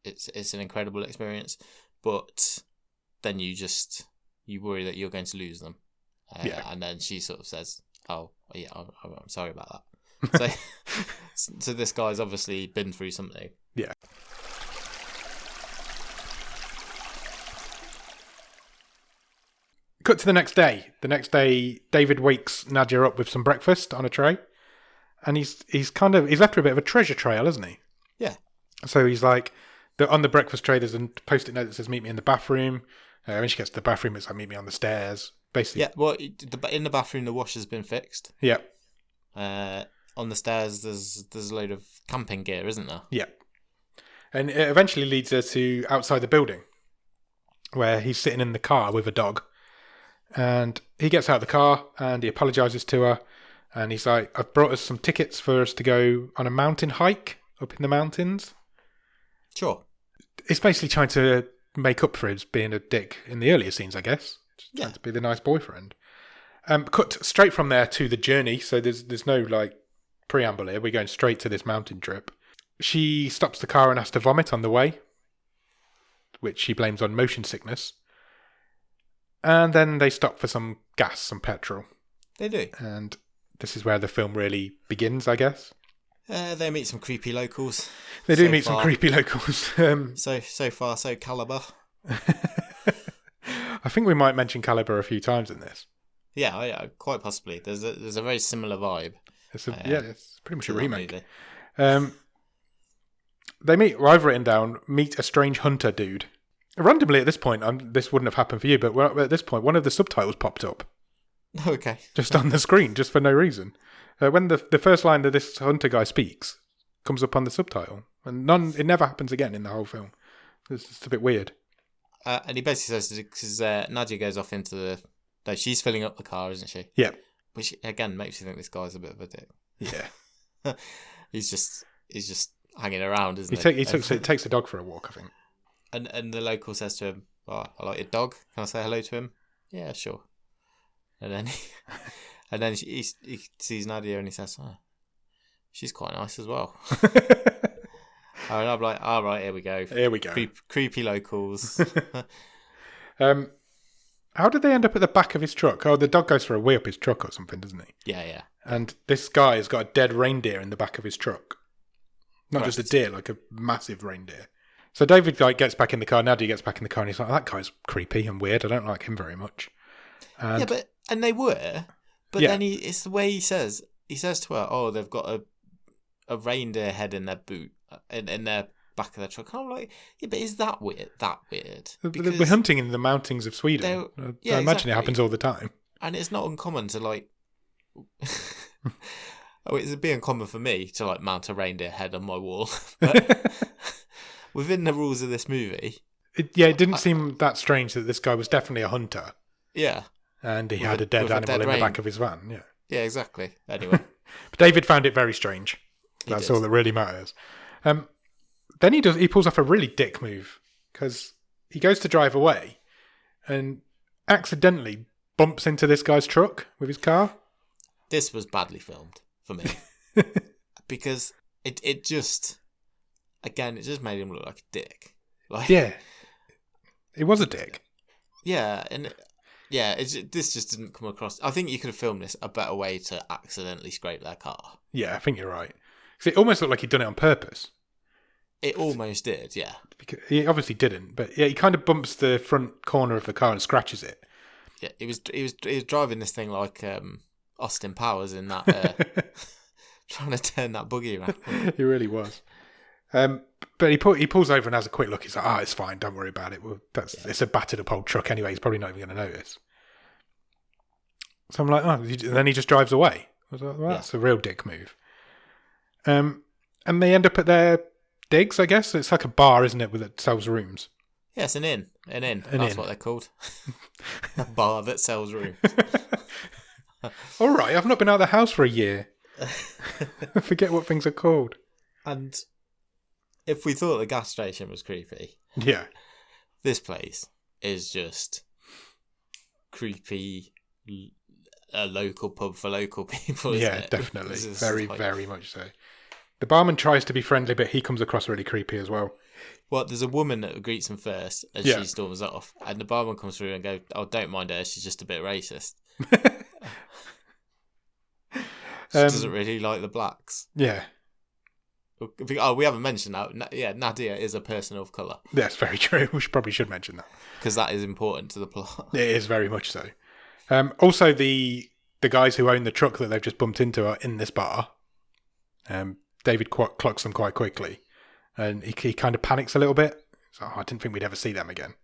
It's an incredible experience, but then you worry that you're going to lose them. And then she sort of says, "Oh, yeah, I'm sorry about that." So this guy's obviously been through something. Yeah. Cut to the next day. The next day, David wakes Nadia up with some breakfast on a tray, and he's left her a bit of a treasure trail, hasn't he? Yeah. So he's like, on the breakfast tray, there's a post-it note that says "Meet me in the bathroom." When she gets to the bathroom, it's like "Meet me on the stairs." Basically. Yeah. Well, in the bathroom, the washer's been fixed. Yeah. On the stairs, there's a load of camping gear, isn't there? Yeah. And it eventually leads her to outside the building, where he's sitting in the car with a dog. And he gets out of the car and he apologises to her. And he's like, "I've brought us some tickets for us to go on a mountain hike up in the mountains." Sure. It's basically trying to make up for his being a dick in the earlier scenes, I guess. Just trying to be the nice boyfriend. Cut straight from there to the journey. So there's no like preamble here. We're going straight to this mountain trip. She stops the car and has to vomit on the way, which she blames on motion sickness. And then they stop for some gas, some petrol. They do. And this is where the film really begins, I guess. They meet some creepy locals. They do meet some creepy locals. So far, so Caliber. I think we might mention Caliber a few times in this. Yeah, quite possibly. There's a very similar vibe. It's pretty much a remake. They meet, well, I've written down, meet a strange hunter dude. Randomly at this point, this wouldn't have happened for you, but at this point, one of the subtitles popped up. Okay. Just on the screen, just for no reason. When the first line that this hunter guy speaks comes up on the subtitle. And it never happens again in the whole film. It's just a bit weird. And he basically says, because Nadia goes off into the... No, she's filling up the car, isn't she? Yeah. Which, again, makes you think this guy's a bit of a dick. Yeah. He's just hanging around, isn't he? He takes the dog for a walk, I think. And the local says to him, "Oh, I like your dog. Can I say hello to him?" "Yeah, sure." And then he sees Nadia and he says, "Oh, she's quite nice as well." And I'm like, "All right, here we go. Here we go. Creepy locals." How did they end up at the back of his truck? Oh, the dog goes for a wee up his truck or something, doesn't he? Yeah. And this guy has got a dead reindeer in the back of his truck. Not Correct. just a deer, like a massive reindeer. So David gets back in the car. Nadia gets back in the car, and he's like, "That guy's creepy and weird. I don't like him very much." And and they were, but then it's the way he says. He says to her, "Oh, they've got a reindeer head in their boot, in their back of their truck." And I'm like, "Yeah, but is that weird? Because we're hunting in the mountains of Sweden. I imagine it happens all the time, and it's not uncommon to like." It'd be uncommon for me to like mount a reindeer head on my wall. But within the rules of this movie, It didn't seem that strange that this guy was definitely a hunter. Yeah. And he had a dead animal in the back of his van. Yeah. Yeah, exactly. Anyway. But David found it very strange. That's all that really matters. Then he pulls off a really dick move because he goes to drive away and accidentally bumps into this guy's truck with his car. This was badly filmed for me because it just made him look like a dick. Like, yeah, it was a dick. Yeah, and this just didn't come across. I think you could have filmed this a better way to accidentally scrape their car. Yeah, I think you're right. Because it almost looked like he'd done it on purpose. It almost did, yeah. He obviously didn't, but yeah, he kind of bumps the front corner of the car and scratches it. Yeah, he was driving this thing like Austin Powers in that trying to turn that buggy around. He really was. But he pulls over and has a quick look. He's like, it's fine, don't worry about it. Well, it's a battered up old truck anyway. He's probably not even going to notice. So I'm like, and then he just drives away. I was like, well, that's a real dick move. And they end up at their digs, I guess. It's like a bar, isn't it, that sells rooms? Yeah, it's an inn. That's what they're called. A bar that sells rooms. All right, I've not been out of the house for a year. I forget what things are called. And if we thought the gas station was creepy, yeah, this place is just creepy. A local pub for local people. Isn't it? Definitely, very much so. The barman tries to be friendly, but he comes across really creepy as well. Well, there's a woman that greets him first, and she storms off, and the barman comes through and goes, "Oh, don't mind her. She's just a bit racist. She doesn't really like the blacks." Yeah. Oh, we haven't mentioned that. Yeah, Nadia is a person of colour. That's very true. We probably should mention that. Because that is important to the plot. It is very much so. Also, the guys who own the truck that they've just bumped into are in this bar. David clocks them quite quickly. And he kind of panics a little bit. So I didn't think we'd ever see them again.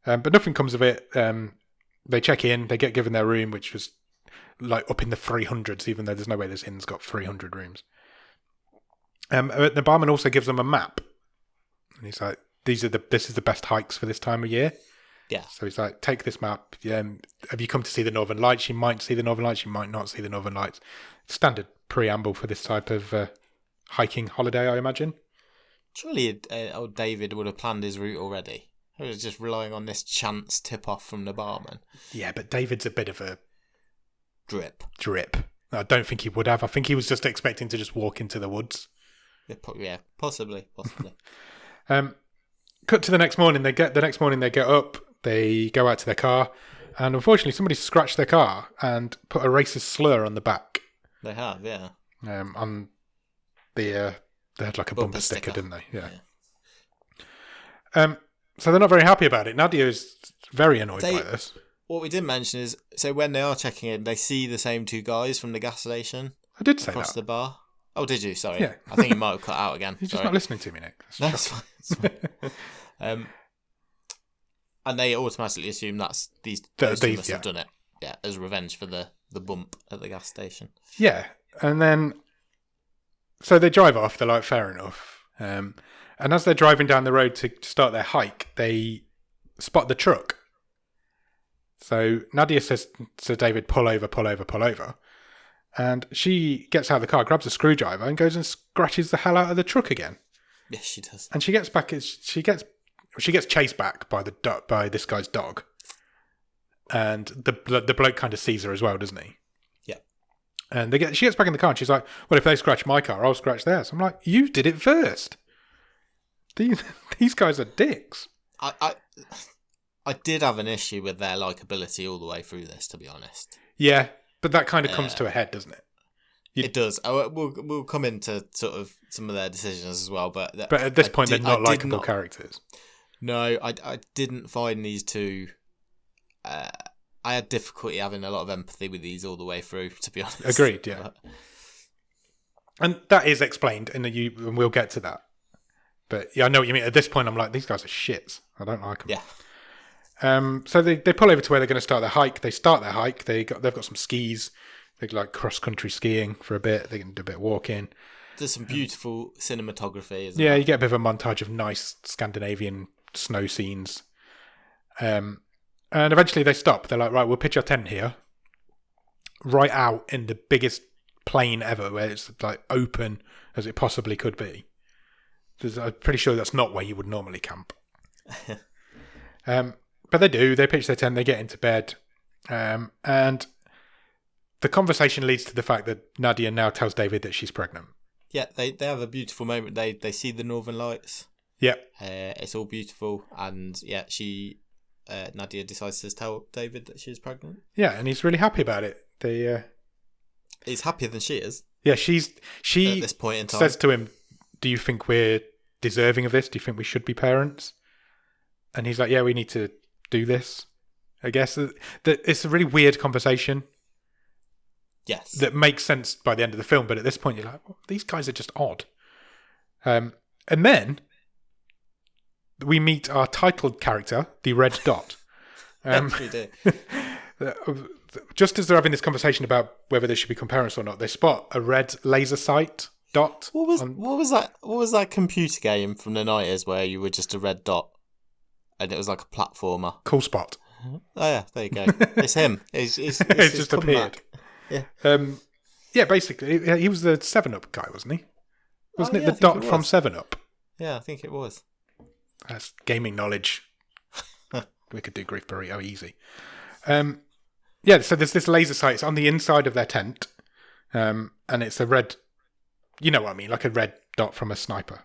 But nothing comes of it. They check in. They get given their room, which was like up in the 300s, even though there's no way this inn's got 300 rooms. The barman also gives them a map, and he's like, this is the best hikes for this time of year." Yeah. So he's like, "Take this map. Have you come to see the Northern Lights? You might see the Northern Lights. You might not see the Northern Lights." Standard preamble for this type of hiking holiday, I imagine. Surely old David would have planned his route already. He was just relying on this chance tip-off from the barman. Yeah, but David's a bit of a drip. I don't think he would have. I think he was just expecting to just walk into the woods. Yeah, possibly. Cut to the next morning. They get up. They go out to their car, and unfortunately, somebody scratched their car and put a racist slur on the back. They have, yeah. On they had like a bumper sticker, didn't they? Yeah. So they're not very happy about it. Nadia is very annoyed by this. What we didn't mention is, so when they are checking in, they see the same two guys from the gas station. I did say across that. the bar. Oh, did you? Sorry. Yeah. I think you might have cut out again. You're just not listening to me, Nick. That's fine. It's fine. And they automatically assume that's these must have done it. Yeah, as revenge for the bump at the gas station. Yeah, and then so they drive off. They're like, fair enough. And as they're driving down the road to start their hike, they spot the truck. So Nadia says to David, pull over. And she gets out of the car, grabs a screwdriver, and goes and scratches the hell out of the truck again. Yes, she does. And she gets chased back by this guy's dog. And the bloke kind of sees her as well, doesn't he? Yeah. And she gets back in the car and she's like, well, if they scratch my car, I'll scratch theirs. I'm like, you did it first. These guys are dicks. I did have an issue with their likability all the way through this, to be honest. Yeah, but that kind of comes to a head, doesn't it? It does. We'll come into sort of some of their decisions as well, but at this point, they're not likable characters. No, I didn't find these two. I had difficulty having a lot of empathy with these all the way through, to be honest. Agreed, yeah. And that is explained, and we'll get to that. But yeah, I know what you mean. At this point, I'm like, these guys are shits. I don't like them. Yeah. So they pull over to where they're going to start their hike. They start their hike. They've got some skis. They like cross country skiing for a bit. They can do a bit of walking. There's some beautiful cinematography. You get a bit of a montage of nice Scandinavian snow scenes. And eventually they stop. They're like, right, we'll pitch our tent here, right out in the biggest plain ever, where it's like open as it possibly could be. I'm pretty sure that's not where you would normally camp. But they do. They pitch their tent. They get into bed, and the conversation leads to the fact that Nadia now tells David that she's pregnant. Yeah, they have a beautiful moment. They see the Northern Lights. Yeah, it's all beautiful, and yeah, Nadia decides to tell David that she's pregnant. Yeah, and he's really happy about it. He's happier than she is. Yeah, she at this point in time says to him, "Do you think we're deserving of this? Do you think we should be parents?" And he's like, "Yeah, we need to do this." I guess it's a really weird conversation. Yes, that makes sense by the end of the film, but at this point you're like, well, these guys are just odd. And then we meet our titled character, the Red Dot. Yes, we do. Just as they're having this conversation about whether they should become parents or not, they spot a red laser sight dot. What was that? What was that computer game from the 90s where you were just a red dot and it was like a platformer? Cool Spot. Oh yeah, there you go. It's him. It's just appeared. Yeah. Basically, he was the 7-Up guy, wasn't he? Wasn't it the dot from 7-Up? Yeah, I think it was. That's gaming knowledge. We could do Grief Burrito easy. So there's this laser sight. It's on the inside of their tent, and it's a red, you know what I mean, like a red dot from a sniper.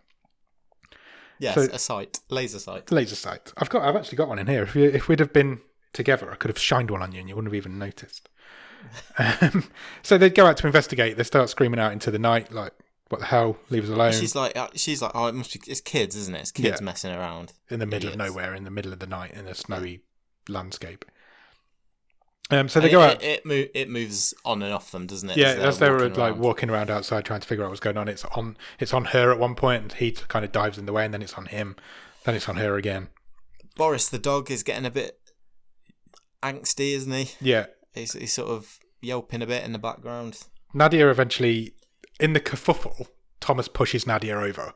Yes, so, a sight, laser sight. Laser sight. I've actually got one in here. If we'd have been together, I could have shined one on you, and you wouldn't have even noticed. So they go out to investigate. They start screaming out into the night, like, "What the hell? Leave us alone!" She's like, "Oh, it must be. It's kids, isn't it? It's kids messing around in the middle of nowhere, in the middle of the night, in a snowy landscape." So they go out. It moves on and off them, doesn't it? Yeah, as they were like walking around outside trying to figure out what's going on. It's on her at one point, and he kind of dives in the way, and then it's on him, then it's on her again. Boris the dog is getting a bit angsty, isn't he? Yeah. He's sort of yelping a bit in the background. Nadia eventually, in the kerfuffle, Thomas pushes Nadia over.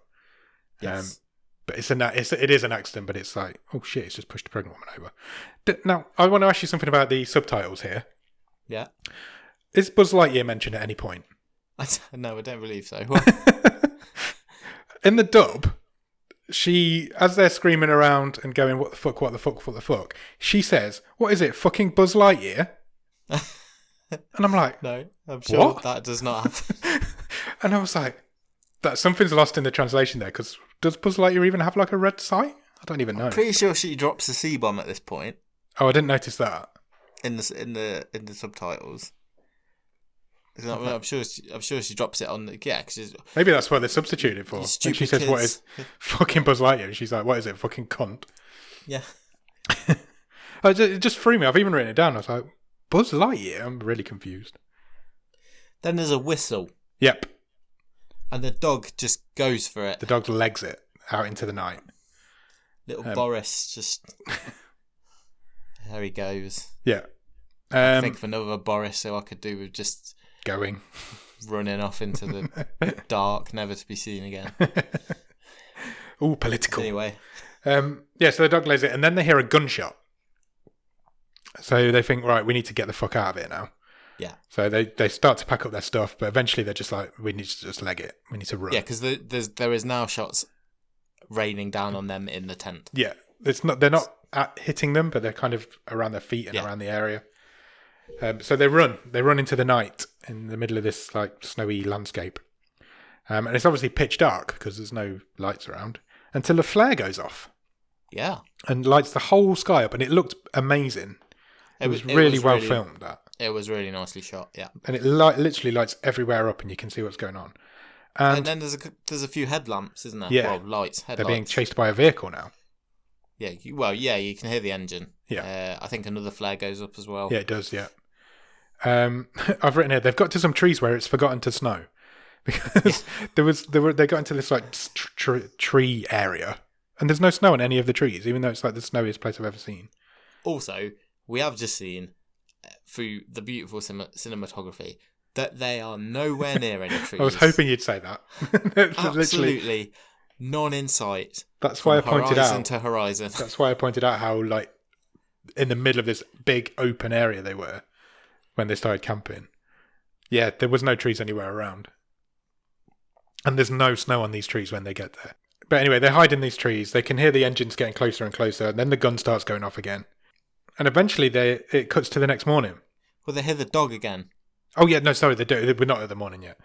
Yes. But it is an accident, but it's like, oh shit, it's just pushed a pregnant woman over. Now, I want to ask you something about the subtitles here. Yeah. Is Buzz Lightyear mentioned at any point? No, I don't believe so. In the dub, as they're screaming around and going, what the fuck, what the fuck, what the fuck, she says, what is it, fucking Buzz Lightyear? And I'm like, no, I'm sure what? That does not happen. And I was like, that something's lost in the translation there, because does Buzz Lightyear even have like a red sight? I don't even know. I'm pretty sure she drops a C-bomb at this point. Oh, I didn't notice that. In the subtitles. I'm sure she drops it on the cause maybe that's what they substituted for. Stupid she says, kids. "What is fucking Buzz Lightyear?" And she's like, "What is it, fucking cunt?" Yeah. It just threw me. I've even written it down. I was like, Buzz Lightyear? I'm really confused. Then there's a whistle. Yep. And the dog just goes for it. The dog legs it out into the night. Little Boris just... There he goes. Yeah. I think of another Boris who I could do with just... Going. Running off into the dark, never to be seen again. Ooh, political. Anyway. So the dog lays it, and then they hear a gunshot. So they think, right, we need to get the fuck out of it now. Yeah. So they start to pack up their stuff, but eventually they're just like, we need to just leg it. We need to run. Yeah, because there is now shots raining down on them in the tent. Yeah. They're not hitting them, but they're kind of around their feet and around the area. So they run into the night in the middle of this like snowy landscape. And it's obviously pitch dark because there's no lights around until a flare goes off. Yeah. And lights the whole sky up, and it looked amazing. It was really well filmed, that. It was really nicely shot, yeah. And it literally lights everywhere up, and you can see what's going on. And then there's a few headlamps, isn't there? Yeah. Well, lights, headlights. They're being chased by a vehicle now. Yeah, you can hear the engine. Yeah. I think another flare goes up as well. Yeah, it does, yeah. I've written here, they've got to some trees where it's forgotten to snow. Because they got into this like tree area, and there's no snow on any of the trees, even though it's like the snowiest place I've ever seen. Also, we have just seen through the beautiful cinematography that they are nowhere near any trees. I was hoping you'd say that. Absolutely non-insight. That's why I pointed out. Horizon to horizon. That's why I pointed out how, like, in the middle of this big open area they were when they started camping. Yeah, there was no trees anywhere around. And there's no snow on these trees when they get there. But anyway, they hide in these trees. They can hear the engines getting closer and closer. And then the gun starts going off again. And eventually it cuts to the next morning. Well, they hear the dog again. Oh, yeah, no, sorry, we're not at the morning yet.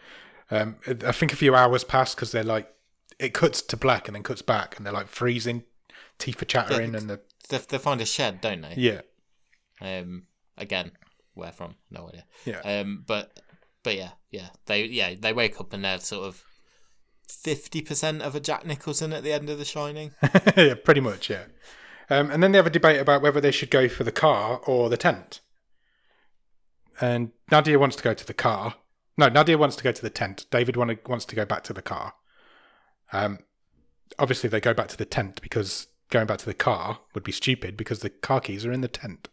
I think a few hours pass because they're like, it cuts to black and then cuts back. And they're like freezing, teeth are chattering. They find a shed, don't they? Yeah. Again, where from? No idea. Yeah. But yeah. They wake up and they're sort of 50% of a Jack Nicholson at the end of The Shining. Yeah, pretty much, yeah. And then they have a debate about whether they should go for the car or the tent. And Nadia wants to go to the car. No, Nadia wants to go to the tent. David wants to go back to the car. Obviously, they go back to the tent because going back to the car would be stupid because the car keys are in the tent.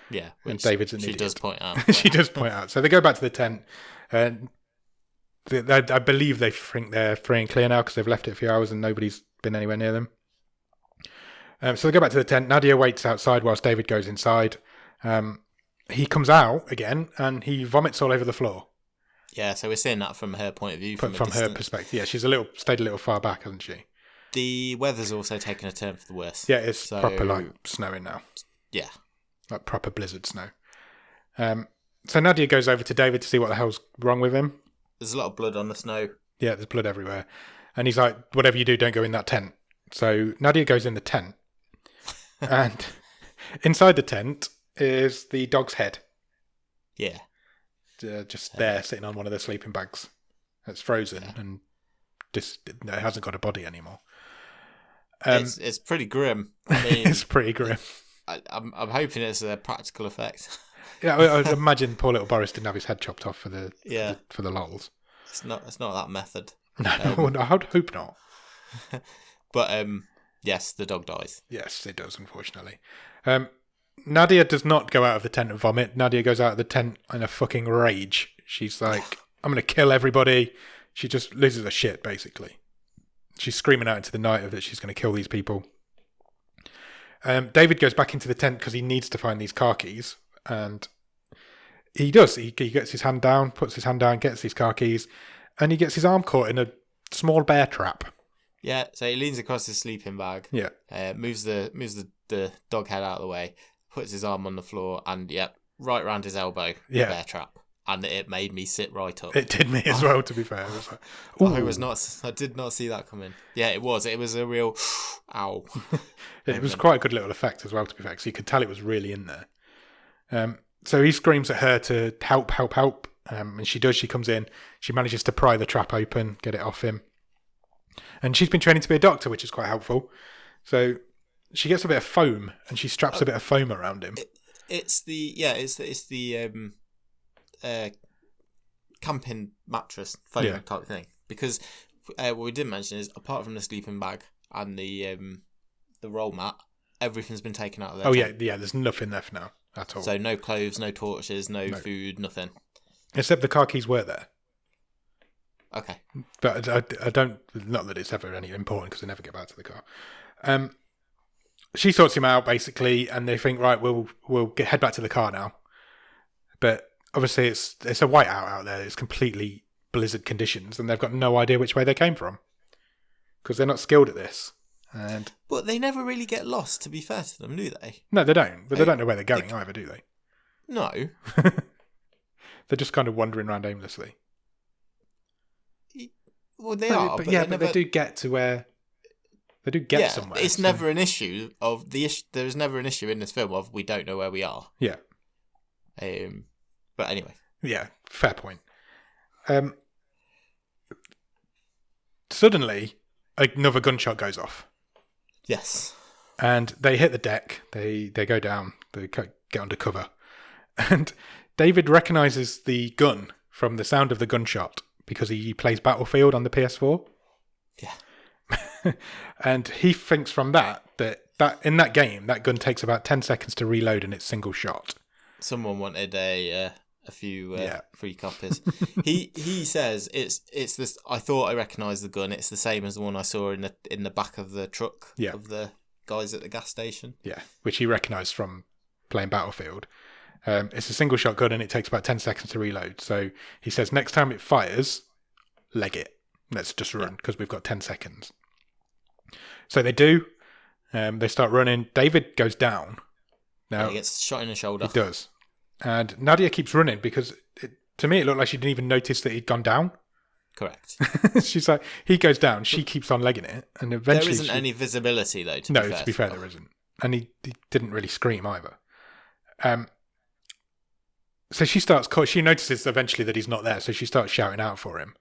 Yeah, and David's an idiot. She does point out. She does point out. So they go back to the tent. And I believe they think they're free and clear now because they've left it a few hours and nobody's been anywhere near them. So they go back to the tent. Nadia waits outside whilst David goes inside. He comes out again and he vomits all over the floor. Yeah, so we're seeing that from her point of view. From her perspective. Yeah, she's stayed a little far back, hasn't she? The weather's also taken a turn for the worse. Yeah, it's proper like snowing now. Yeah. Like proper blizzard snow. So Nadia goes over to David to see what the hell's wrong with him. There's a lot of blood on the snow. Yeah, there's blood everywhere. And he's like, whatever you do, don't go in that tent. So Nadia goes in the tent. And inside the tent is the dog's head. Yeah. Just there, sitting on one of the sleeping bags. It's frozen and just it hasn't got a body anymore. It's pretty grim. I mean, it's pretty grim. I'm hoping it's a practical effect. Yeah, I imagine poor little Boris didn't have his head chopped off for the lols. It's not that method. No, I would hope not. But yes, the dog dies. Yes, it does, unfortunately. Nadia does not go out of the tent and vomit. Nadia goes out of the tent in a fucking rage. She's like, I'm going to kill everybody. She just loses her shit, basically. She's screaming out into the night that she's going to kill these people. David goes back into the tent because he needs to find these car keys. And he does. He gets his hand down, puts his hand down, gets these car keys. And he gets his arm caught in a small bear trap. Yeah, so he leans across his sleeping bag. Yeah. Moves the dog head out of the way. Puts his arm on the floor and, right round his elbow, bear trap. And it made me sit right up. It did me as well, to be fair. It was like, I did not see that coming. Yeah, it was. It was a real, ow. It was quite a good little effect as well, to be fair, because you could tell it was really in there. So he screams at her to help. And she does. She comes in. She manages to pry the trap open, get it off him. And she's been training to be a doctor, which is quite helpful. So she gets a bit of foam and she straps a bit of foam around him. It's the camping mattress foam type thing. Because what we didn't mention is apart from the sleeping bag and the roll mat, everything's been taken out of there. Oh yeah. There's nothing left now at all. So no clothes, no torches, no food, nothing. Except the car keys were there. Okay. But I don't. Not that it's ever any important because they never get back to the car. She sorts him out basically, and they think, right, we'll head back to the car now. But obviously, it's a whiteout out there. It's completely blizzard conditions, and they've got no idea which way they came from because they're not skilled at this. But they never really get lost. To be fair to them, do they? No, they don't. But they don't know where they're going either, do they? No. They're just kind of wandering around aimlessly. Well, they are, but they do get to where they do get somewhere. It's never an issue of the issue. There is never an issue in this film of we don't know where we are. Yeah. But anyway. Yeah, fair point. Suddenly, another gunshot goes off. Yes. And they hit the deck. They go down. They get under cover, and David recognises the gun from the sound of the gunshot. Because he plays Battlefield on the PS4. Yeah. And he thinks from that in that game, that gun takes about 10 seconds to reload and it's single shot. Someone wanted a free copies. He says it's this. I thought I recognised the gun. It's the same as the one I saw in the back of the truck of the guys at the gas station. Yeah, which he recognised from playing Battlefield. It's a single shot gun and it takes about 10 seconds to reload. So he says next time it fires, leg it. Let's just run because we've got 10 seconds. So they do. They start running. David goes down. Now he gets shot in the shoulder. He does. And Nadia keeps running because to me it looked like she didn't even notice that he'd gone down. Correct. She's like, he goes down. She keeps on legging it. And eventually there isn't any visibility though, to be fair, there isn't. And he didn't really scream either. So she notices eventually that he's not there, so she starts shouting out for him.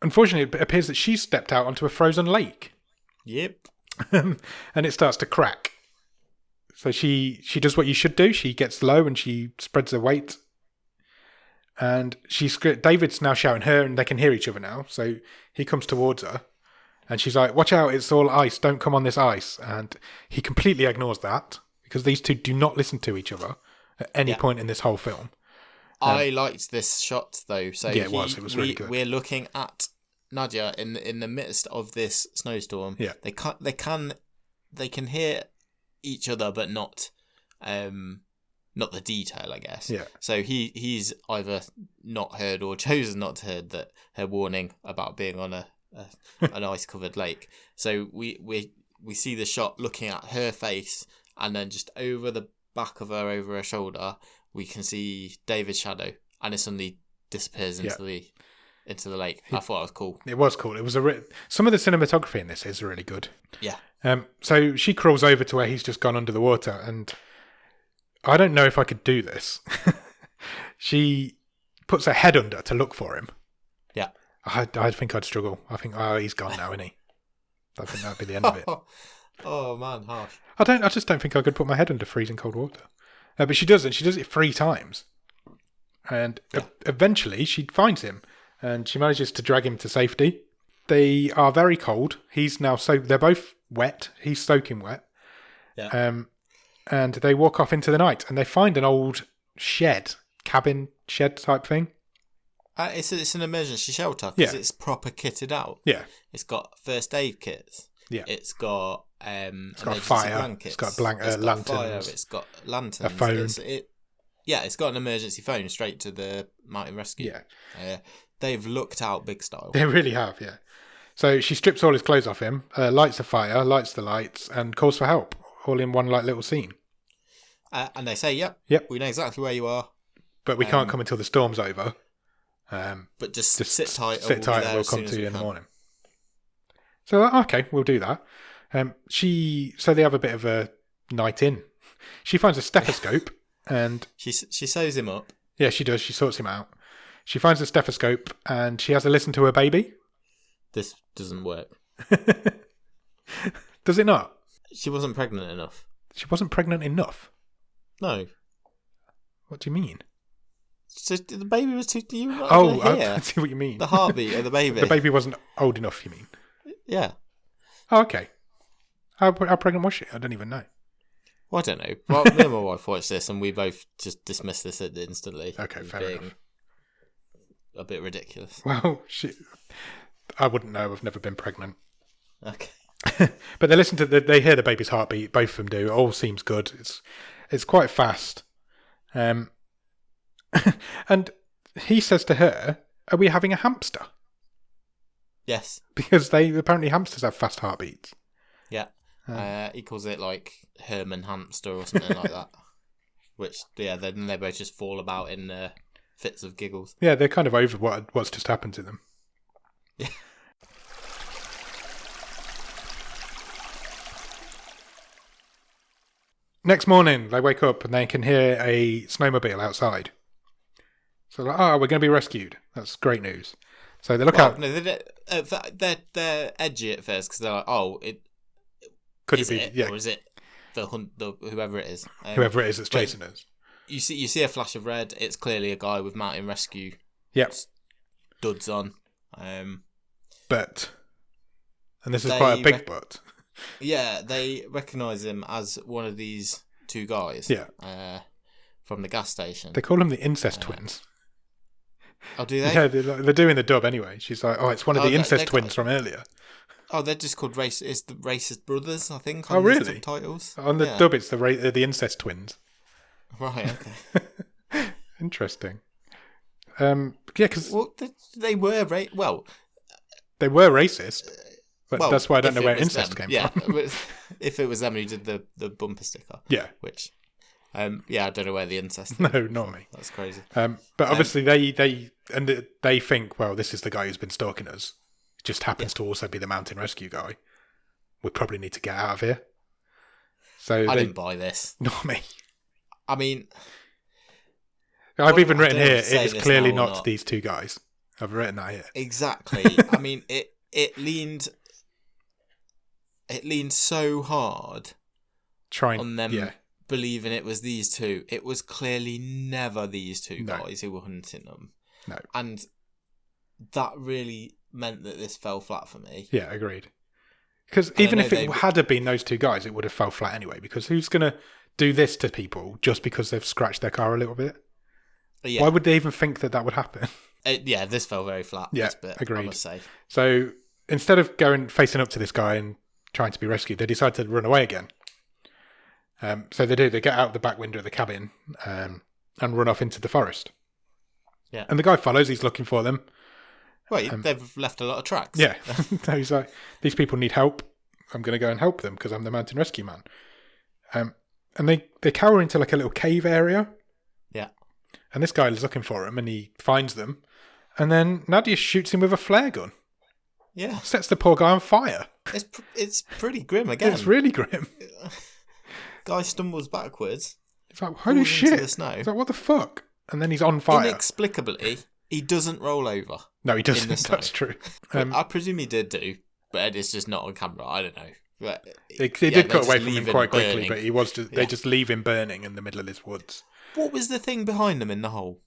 Unfortunately, it appears that she's stepped out onto a frozen lake. Yep. And it starts to crack. So she does what you should do. She gets low and she spreads her weight. And David's now shouting her, and they can hear each other now. So he comes towards her, and she's like, "Watch out, it's all ice. Don't come on this ice." And he completely ignores that because these two do not listen to each other at any point in this whole film. I liked this shot though. So it was really good. We're looking at Nadia in the midst of this snowstorm. Yeah, they can hear each other, but not the detail, I guess. Yeah. So he's either not heard or chosen not to heard that her warning about being on an ice covered lake. So we see the shot looking at her face, and then just over the back of her, over her shoulder, we can see David's shadow, and it suddenly disappears into the lake. I thought it was cool. It was cool. It was some of the cinematography in this is really good. Yeah. So she crawls over to where he's just gone under the water, and I don't know if I could do this. She puts her head under to look for him. Yeah. I think I'd struggle. I think, he's gone now, isn't he? I think that'd be the end of it. Oh man, harsh. I just don't think I could put my head under freezing cold water. But she does, and she does it 3 times. And eventually she finds him, and she manages to drag him to safety. They are very cold. He's now they're both wet. He's soaking wet. Yeah. And they walk off into the night, and they find an old cabin shed type thing. It's an emergency shelter because it's proper kitted out. Yeah. It's got first aid kits. Yeah. It's got fire. Blankets. It's got lanterns. Fire. It's got lanterns. A phone. It's got an emergency phone straight to the mountain rescue. Yeah. They've looked out big style. They really have, yeah. So she strips all his clothes off him, lights a fire, lights the lights, and calls for help, all in one little scene. And they say, yep, we know exactly where you are. But we can't come until the storm's over. But just sit tight. Sit tight and we'll come to you in the morning. So, okay, we'll do that. So they have a bit of a night in. She finds a stethoscope and... She sews him up. Yeah, she does. She sorts him out. She finds a stethoscope and she has a listen to her baby. This doesn't work. Does it not? She wasn't pregnant enough. She wasn't pregnant enough? No. What do you mean? So the baby was too... I see what you mean. The heartbeat of the baby. The baby wasn't old enough, you mean? Yeah. Oh, okay. How pregnant was she? I don't even know. Well, I don't know. Well, me and my wife watched this and we both just dismissed this instantly. Okay, fair enough. A bit ridiculous. Well, I wouldn't know. I've never been pregnant. Okay. But they hear the baby's heartbeat. Both of them do. It all seems good. It's quite fast. And he says to her, "Are we having a hamster?" Yes. Because apparently hamsters have fast heartbeats. Yeah. He calls it like Herman hamster or something like that. Which, then they both just fall about in fits of giggles. Yeah, they're kind of over what's just happened to them. Yeah. Next morning, they wake up and they can hear a snowmobile outside. So they're like, we're going to be rescued. That's great news. So they look out. No, they're edgy at first because they're like, could is it be? Yeah. Or is it whoever it is? Whoever it is that's chasing us. You see a flash of red. It's clearly a guy with mountain rescue. Yep. Duds on. But, and this is quite a big but. Yeah, they recognise him as one of these two guys. Yeah. from the gas station. They call them the incest twins. Oh, do they? Yeah, they're doing the dub anyway. She's like, oh, it's one of the incest twins from earlier. Oh, they're just called It's the Racist Brothers, I think. Oh, really? The subtitles. On the dub, it's the incest twins. Right. Okay. Interesting. Yeah, because they were they were racist, but that's why I don't know where incest came from. If it was them who did the bumper sticker. Yeah. Which, I don't know where the incest. No, not me. That's crazy. But obviously they think, well, this is the guy who's been stalking us. Just happens to also be the mountain rescue guy. We probably need to get out of here. So I didn't buy this. Not me. I mean, I've even written here, it is clearly not these two guys. I've written that here. Exactly. I mean, it leaned so hard on them believing it was these two. It was clearly never these two guys who were hunting them. No. And that really meant that this fell flat for me. Yeah, agreed. Because even if it had been those two guys, it would have fell flat anyway. Because who's going to do this to people just because they've scratched their car a little bit? Yeah. Why would they even think that would happen? This fell very flat. Yeah, this bit, agreed. I must say. So instead of facing up to this guy and trying to be rescued, they decide to run away again. So they do. They get out the back window of the cabin and run off into the forest. Yeah. And the guy follows. He's looking for them. Well, they've left a lot of tracks. Yeah. So he's like, these people need help. I'm going to go and help them because I'm the mountain rescue man. And they cower into like a little cave area. Yeah. And this guy is looking for them and he finds them. And then Nadia shoots him with a flare gun. Yeah. Sets the poor guy on fire. It's pretty grim again. It's really grim. Guy stumbles backwards. It's like, holy shit. Into the snow. It's like, what the fuck? And then he's on fire. Inexplicably, he doesn't roll over. No, he doesn't. That's true. I presume he did do, but it's just not on camera. I don't know. But they did cut away from him quite quickly, but they just leave him burning in the middle of this woods. What was the thing behind them in the hole?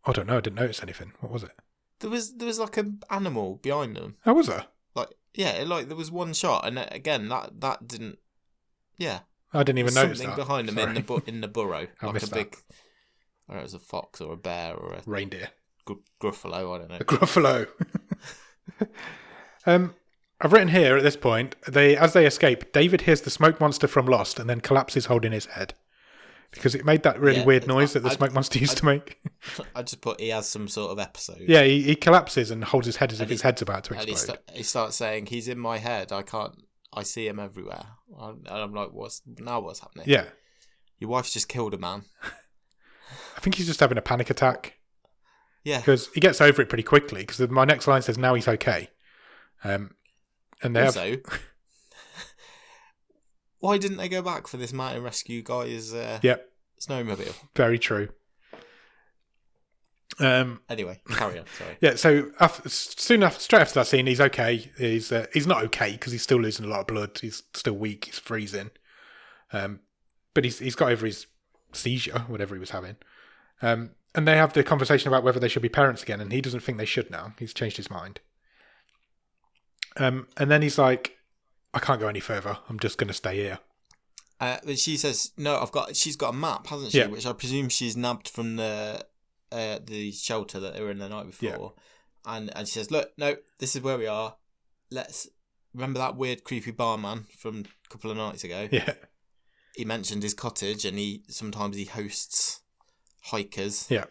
I don't know. I didn't notice anything. What was it? There was like an animal behind them. Oh, was there? There was one shot, and again that didn't. Yeah. I didn't even notice something that. behind them in the burrow, I like missed a big. I don't know, it was a fox or a bear or a reindeer. Gruffalo. I don't know. A gruffalo. I've written here at this point, as they escape, David hears the smoke monster from Lost and then collapses holding his head. Because it made that really weird noise that the smoke monster used to make. I just put he has some sort of episode. Yeah, he collapses and holds his head as if his head's about to explode. He starts saying, he's in my head, I see him everywhere. And I'm like, what's happening? Yeah. Your wife's just killed a man. I think he's just having a panic attack. Yeah. Because he gets over it pretty quickly, because my next line says, now he's okay. And they also, why didn't they go back for this mountain rescue guy's snowmobile? Very true. Anyway, carry on. Sorry. Yeah, so straight after that scene, he's okay. He's not okay because he's still losing a lot of blood. He's still weak. He's freezing. But he's got over his seizure, whatever he was having. And they have the conversation about whether they should be parents again, and he doesn't think they should now. He's changed his mind. And then he's like, I can't go any further. I'm just going to stay here. But she says, no, she's got a map, hasn't she? Yeah. Which I presume she's nabbed from the shelter that they were in the night before. Yeah. And she says, look, no, this is where we are. Let's remember that weird creepy barman from a couple of nights ago. Yeah. He mentioned his cottage, and sometimes he hosts hikers. Yeah.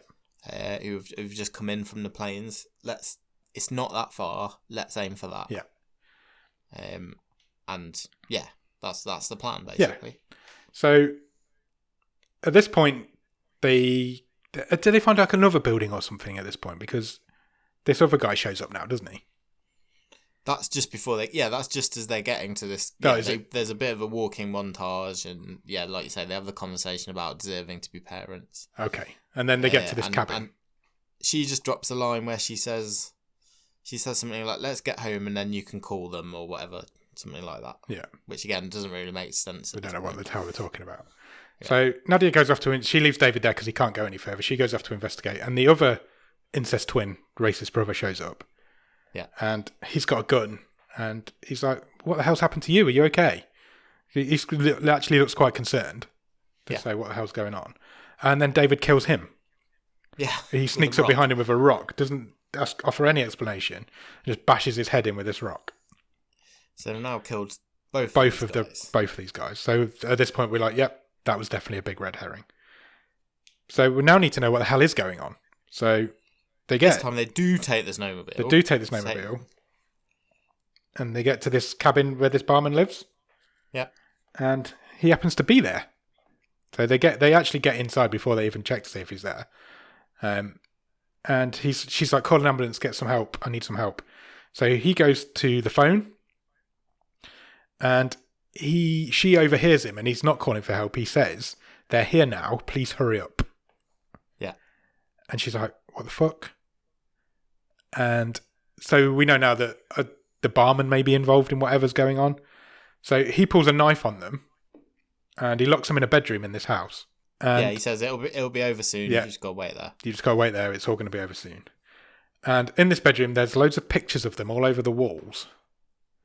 Who've just come in from the plains. It's not that far. Let's aim for that. Yeah. And yeah, that's the plan basically. Yeah. So at this point, did they find like another building or something at this point? Because this other guy shows up now, doesn't he? That's just before that's just as they're getting to this. There's a bit of a walking montage, and like you say, they have the conversation about deserving to be parents. Okay, and then they get to this cabin. And she just drops a line where she says something like, "Let's get home, and then you can call them," or whatever, something like that. Yeah, which again doesn't really make sense. We don't know what the hell they're talking about. Yeah. So Nadia goes off she leaves David there because he can't go any further. She goes off to investigate, and the other incest twin, racist brother, shows up. Yeah. And he's got a gun, and he's like, what the hell's happened to you? Are you okay? He actually looks quite concerned to say what the hell's going on. And then David kills him. Yeah. He sneaks up behind him with a rock, doesn't offer any explanation, just bashes his head in with this rock. So they've now killed both of these guys. So at this point, we're like, yep, that was definitely a big red herring. So we now need to know what the hell is going on. So this time they do take the snowmobile. They do take the snowmobile. And they get to this cabin where this barman lives. Yeah. And he happens to be there. So they actually get inside before they even check to see if he's there. And she's like, call an ambulance, get some help. I need some help. So he goes to the phone. And she overhears him, and he's not calling for help. He says, "They're here now. Please hurry up." Yeah. And she's like, "What the fuck?" And so we know now that the barman may be involved in whatever's going on. So he pulls a knife on them, and he locks them in a bedroom in this house. And he says it'll be over soon. Yeah. You just got to wait there. You just got to wait there. It's all going to be over soon. And in this bedroom, there's loads of pictures of them all over the walls.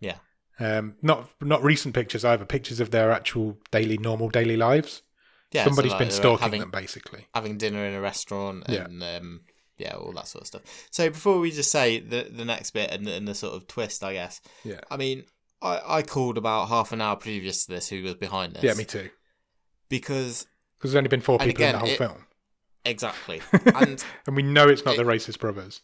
Yeah. Not recent pictures either. Pictures of their actual normal daily lives. Yeah, somebody's been stalking them, basically. Having dinner in a restaurant and all that sort of stuff. So before we just say the next bit and the sort of twist, I guess. Yeah. I mean, I called about half an hour previous to this who was behind this. Yeah, me too. Because there's only been 4 people in the whole film. Exactly. And we know it's not the racist brothers.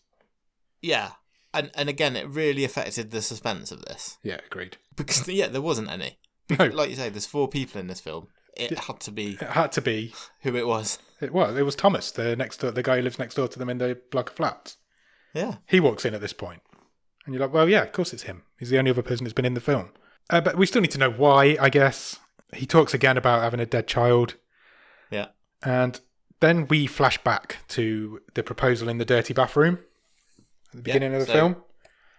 Yeah. And again, it really affected the suspense of this. Yeah, agreed. Because, there wasn't any. No. Like you say, there's 4 people in this film. It had to be who it was. It was Thomas, the guy who lives next door to them in the block of flats. Yeah. He walks in at this point. And you're like, well, yeah, of course it's him. He's the only other person who's been in the film. But we still need to know why, I guess. He talks again about having a dead child. Yeah. And then we flash back to the proposal in the dirty bathroom at the beginning of the film.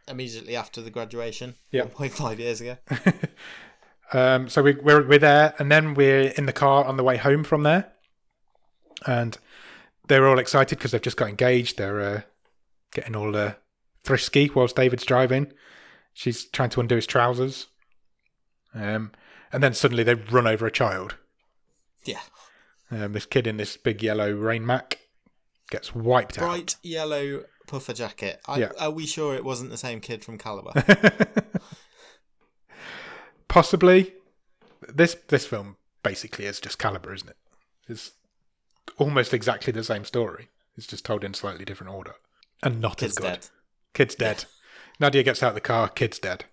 Immediately after the graduation. Yeah. 1.5 years ago. So we're there, and then we're in the car on the way home from there. And they're all excited because they've just got engaged. They're getting all frisky whilst David's driving. She's trying to undo his trousers. And then suddenly they run over a child. Yeah. This kid in this big yellow rain mac gets wiped out. Bright yellow puffer jacket. Are we sure it wasn't the same kid from Caliber? Possibly. This film basically is just Caliber, isn't it? It's almost exactly the same story. It's just told in slightly different order. And not as good. Dead. Kid's dead. Yeah. Nadia gets out of the car. Kid's dead.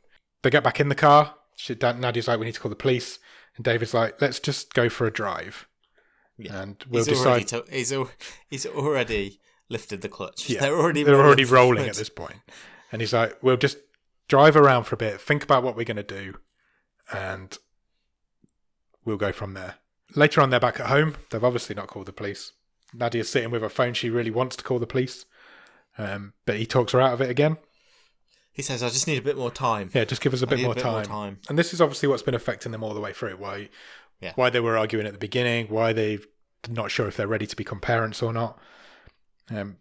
They get back in the car. Nadia's like, we need to call the police. And David's like, let's just go for a drive. Yeah. And we'll decide. He's already lifted the clutch. Yeah. They're already rolling at this point. And he's like, we'll just drive around for a bit, think about what we're going to do, and we'll go from there. Later on, they're back at home. They've obviously not called the police. Nadia's sitting with her phone. She really wants to call the police. But he talks her out of it again. He says, I just need a bit more time. Yeah, just give us a bit more time. And this is obviously what's been affecting them all the way through. Why they were arguing at the beginning, why they're not sure if they're ready to become parents or not.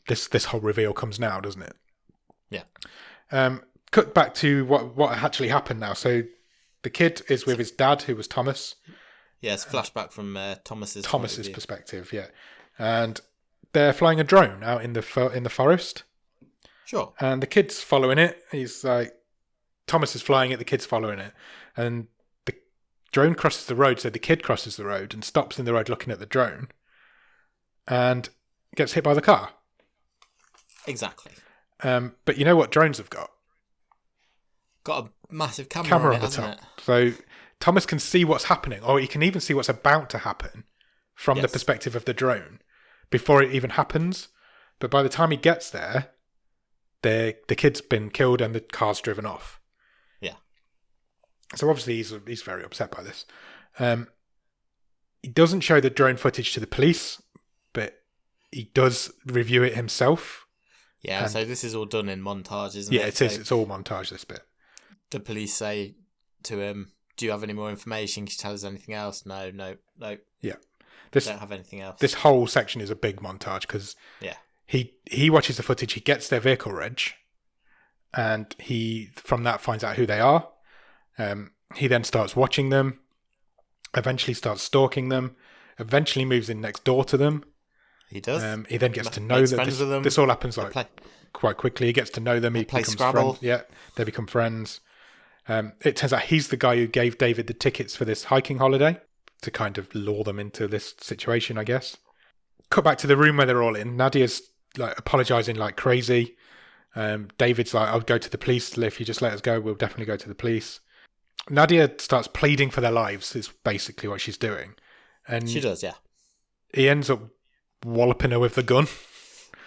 This whole reveal comes now, doesn't it? Yeah. Cut back to what actually happened now. So the kid is with his dad, who was Thomas. Yeah, it's a flashback from Thomas's perspective, yeah. And they're flying a drone out in the forest. Sure. And the kid's following it. He's like, Thomas is flying it, the kid's following it. And the drone crosses the road, so the kid crosses the road and stops in the road looking at the drone and gets hit by the car. Exactly. But you know what drones have got? Got a massive camera on the top. So Thomas can see what's happening, or he can even see what's about to happen from the perspective of the drone before it even happens. But by the time he gets there, the kid's been killed and the car's driven off. Yeah. So obviously he's very upset by this. He doesn't show the drone footage to the police, but he does review it himself. Yeah, so this is all done in montage, isn't it? Yeah, it is. It's all montage, this bit. The police say to him, do you have any more information? Can you tell us anything else? No. Yeah. Don't have anything else. This whole section is a big montage because he watches the footage, he gets their vehicle reg, and he, from that, finds out who they are. He then starts watching them, eventually starts stalking them, eventually moves in next door to them. He does. He then gets to know that this all happens quite quickly. He gets to know them. He becomes friends. Yeah, they become friends. It turns out he's the guy who gave David the tickets for this hiking holiday to kind of lure them into this situation, I guess. Cut back to the room where they're all in. Nadia's like apologising like crazy. David's like, I'll go to the police. If you just let us go, we'll definitely go to the police. Nadia starts pleading for their lives, is basically what she's doing. And she does, yeah. He ends up walloping her with the gun.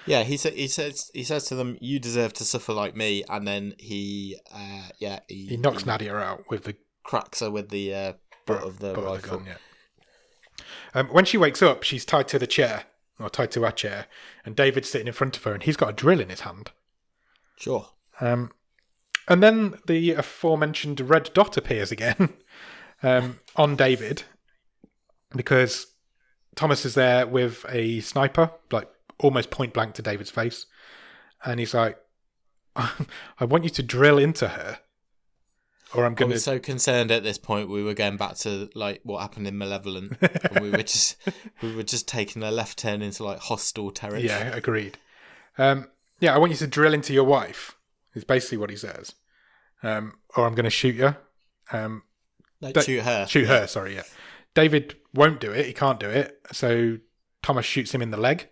Yeah, he says to them, "You deserve to suffer like me," and then he knocks Nadia out with the cracks her with the butt of the rifle. Gun, yeah. When she wakes up, she's tied to the chair, or tied to a chair, and David's sitting in front of her, and he's got a drill in his hand. Sure. And then the aforementioned red dot appears again on David, because Thomas is there with a sniper, like almost point blank to David's face. And he's like, I want you to drill into her, or I'm going to... I was so concerned at this point we were going back to like what happened in Malevolent. And we were just taking a left turn into like hostile territory. Yeah, agreed. I want you to drill into your wife, is basically what he says. Or I'm going to shoot you. Shoot her. Shoot her, sorry, yeah. David won't do it. He can't do it. So Thomas shoots him in the leg.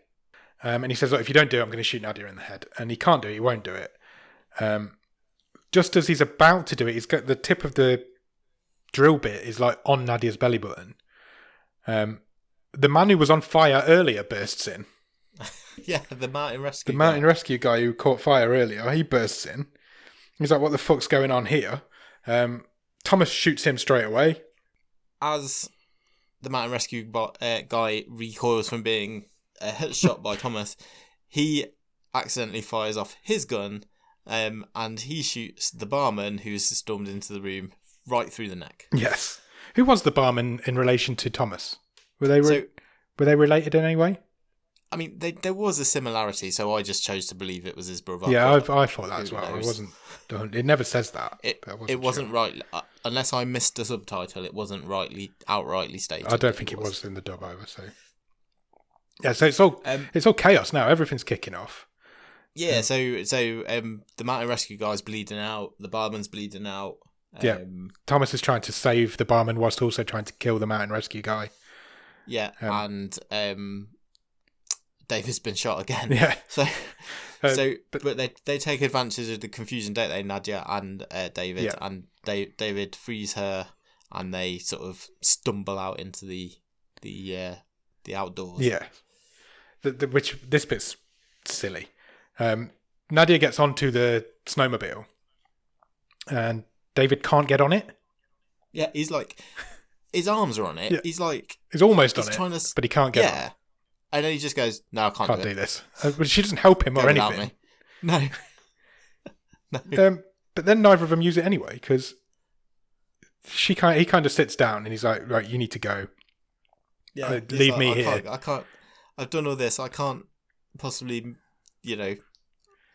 And he says, look, if you don't do it, I'm going to shoot Nadia in the head. And he can't do it. He won't do it. Just as he's about to do it, he's got the tip of the drill bit is like on Nadia's belly button. The man who was on fire earlier bursts in. Yeah, the mountain rescue mountain rescue guy who caught fire earlier, he bursts in. He's like, what the fuck's going on here? Thomas shoots him straight away. As the mountain rescue guy recoils from being shot by Thomas, he accidentally fires off his gun, and he shoots the barman who's stormed into the room right through the neck. Yes. Who was the barman in relation to Thomas? Were they related in any way? I mean, there was a similarity, so I just chose to believe it was his brother. Yeah, I thought that as well. It never says that. It wasn't right. Unless I missed a subtitle, it wasn't outrightly stated. I don't think it was in the dub either. So yeah, so it's all chaos now. Everything's kicking off. Yeah, so the mountain rescue guy's bleeding out. The barman's bleeding out. Thomas is trying to save the barman whilst also trying to kill the mountain rescue guy. Yeah, and David's been shot again. Yeah. But they take advantage of the confusion, don't they, Nadia and David? Yeah. And David frees her, and they sort of stumble out into the outdoors. Yeah. Which this bit's silly. Nadia gets onto the snowmobile, and David can't get on it. Yeah, he's like, his arms are on it. Yeah. He's almost on it, but he can't get on it. And then he just goes, no, I can't do this. But she doesn't help him or anything. No. No. But then neither of them use it anyway, because he kind of sits down and he's like, right, you need to go. Yeah, leave me here. I can't. I've done all this. I can't possibly,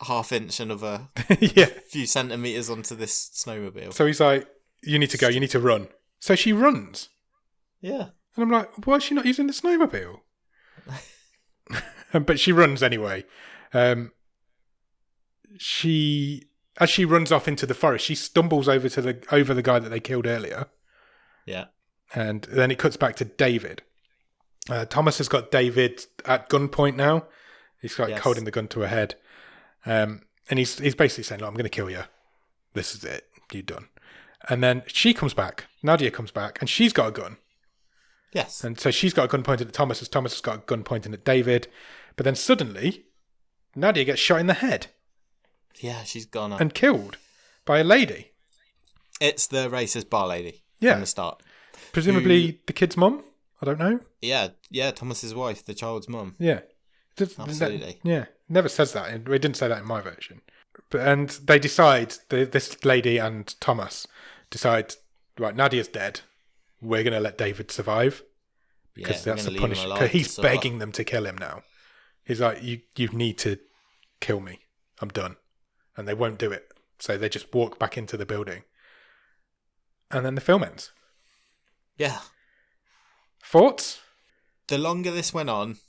half inch another few centimetres onto this snowmobile. So he's like, you need to go. You need to run. So she runs. Yeah. And I'm like, why is she not using the snowmobile? But she runs anyway. As she runs off into the forest, she stumbles over the guy that they killed earlier. Yeah. And then it cuts back to David. Thomas has got David at gunpoint now. He's holding the gun to her head. And he's basically saying, look, I'm going to kill you. This is it. You're done. And then she comes back. Nadia comes back, and she's got a gun. Yes. And so she's got a gun pointed at Thomas, as Thomas has got a gun pointing at David. But then suddenly, Nadia gets shot in the head. Yeah, she's gone up. And killed by a lady. It's the racist bar lady from the start. Presumably the kid's mum? I don't know. Yeah, Thomas's wife, the child's mum. Yeah. Absolutely. Never says that. It didn't say that in my version. And they decide, this lady and Thomas decide, right, Nadia's dead. We're going to let David survive. Because that's the punishment. Because he's begging them to kill him now. He's like, you need to kill me. I'm done. And they won't do it. So they just walk back into the building. And then the film ends. Yeah. Thoughts? The longer this went on,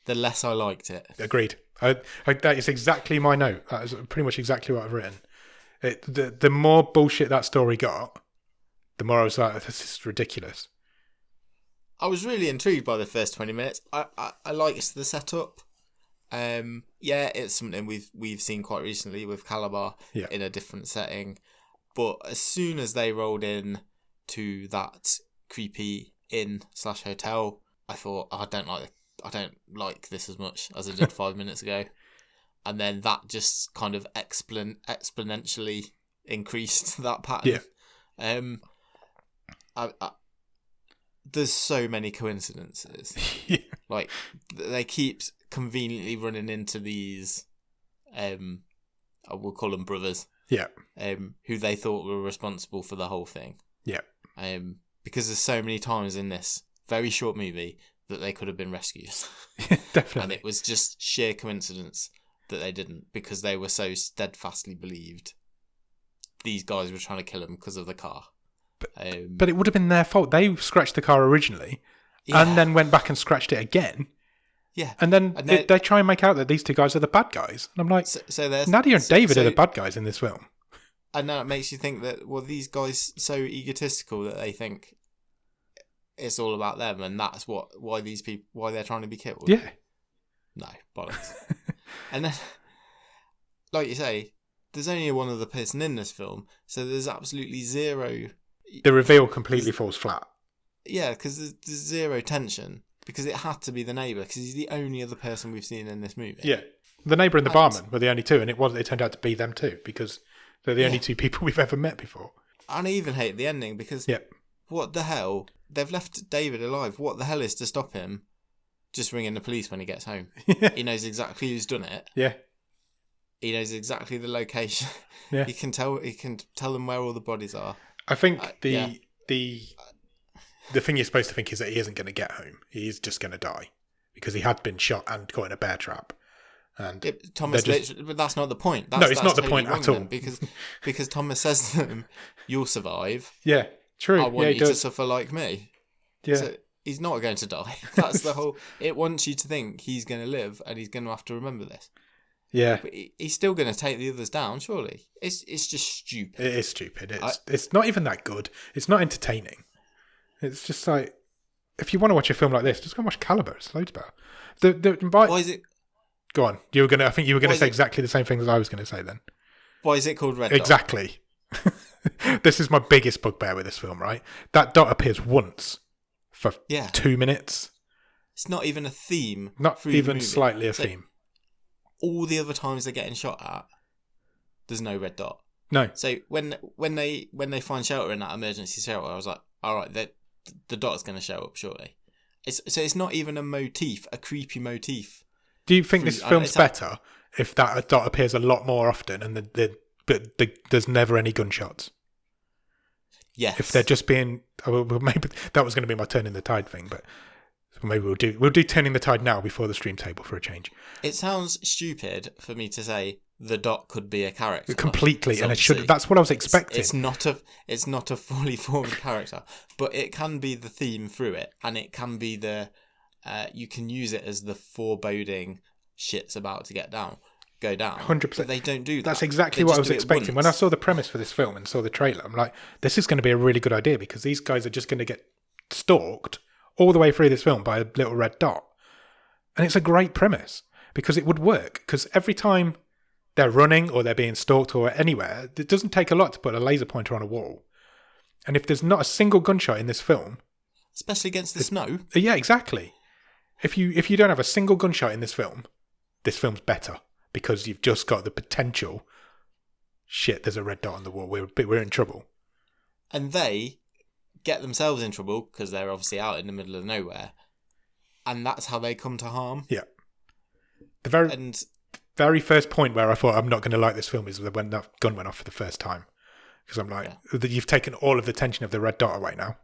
the less I liked it. Agreed. That is exactly my note. That is pretty much exactly what I've written. The more bullshit that story got, the more I was like, this is ridiculous. I was really intrigued by the first 20 minutes. I liked the setup. It's something we've seen quite recently with Calabar in a different setting. But as soon as they rolled in to that creepy inn/hotel, I thought, I don't like this as much as I did 5 minutes ago. And then that just kind of exponentially increased that pattern. There's so many coincidences. Like, they keep conveniently running into these, I will call them brothers. Who they thought were responsible for the whole thing. Because there's so many times in this very short movie that they could have been rescued. Definitely. And it was just sheer coincidence that they didn't, because they were so steadfastly believed these guys were trying to kill them because of the car. But it would have been their fault. They scratched the car originally and then went back and scratched it again. And then they try and make out that these two guys are the bad guys. And I'm like, so Nadia and David are the bad guys in this film. And now it makes you think that, well, these guys so egotistical that they think it's all about them, and that's why they're trying to be killed. No, bollocks. And then, like you say, there's only one other person in this film, so there's absolutely zero. The reveal completely falls flat. Yeah, because there's zero tension, because it had to be the neighbour, because he's the only other person we've seen in this movie. Yeah, the neighbour and the barman were the only two, and it turned out to be them too, because they're the only two people we've ever met before. And I even hate the ending, because what the hell? They've left David alive. What the hell is to stop him just ringing the police when he gets home? He knows exactly who's done it. He knows exactly the location. He can tell them where all the bodies are. I think the thing you're supposed to think is that he isn't going to get home. He's just going to die because he had been shot and caught in a bear trap. And Thomas, but that's not the point. It's not the point at all. Because Thomas says to them, "You'll survive." Yeah, true. I want you to suffer like me. Yeah, so he's not going to die. That's the whole. It wants you to think he's going to live and he's going to have to remember this. Yeah, but he's still going to take the others down. Surely, it's just stupid. It is stupid. It's not even that good. It's not entertaining. It's just like, if you want to watch a film like this, just go and watch Caliber. It's loads better. Why is it? Go on. I think you were going to say exactly the same thing as I was going to say then. Why is it called Red Dot? Exactly. This is my biggest bugbear with this film, right? That dot appears once for 2 minutes. It's not even a theme. Not even slightly a theme. All the other times they're getting shot at, there's no red dot. No. So when they find shelter in that emergency shelter, I was like, all right, the dot's going to show up shortly. It's not even a motif, a creepy motif. Do you think this film's better if that dot appears a lot more often and there's never any gunshots? Yes. If they're just being, maybe that was going to be my turning the tide thing, but maybe we'll do turning the tide now before the stream table for a change. It sounds stupid for me to say the dot could be a character completely, and it should. That's what I was expecting. It's not a fully formed character, but it can be the theme through it, and it can be you can use it as the foreboding shit's about to go down. 100%. They don't do that. That's exactly what I was expecting. When I saw the premise for this film and saw the trailer, I'm like, this is going to be a really good idea because these guys are just going to get stalked all the way through this film by a little red dot. And it's a great premise because it would work. Because every time they're running or they're being stalked or anywhere, it doesn't take a lot to put a laser pointer on a wall. And if there's not a single gunshot in this film... Especially against the snow. Yeah, exactly. If you don't have a single gunshot in this film's better. Because you've just got the potential, shit, there's a red dot on the wall, we're in trouble. And they get themselves in trouble because they're obviously out in the middle of nowhere. And that's how they come to harm. Yeah. The very first point where I thought I'm not going to like this film is when that gun went off for the first time. Because I'm like, you've taken all of the tension of the red dot away now.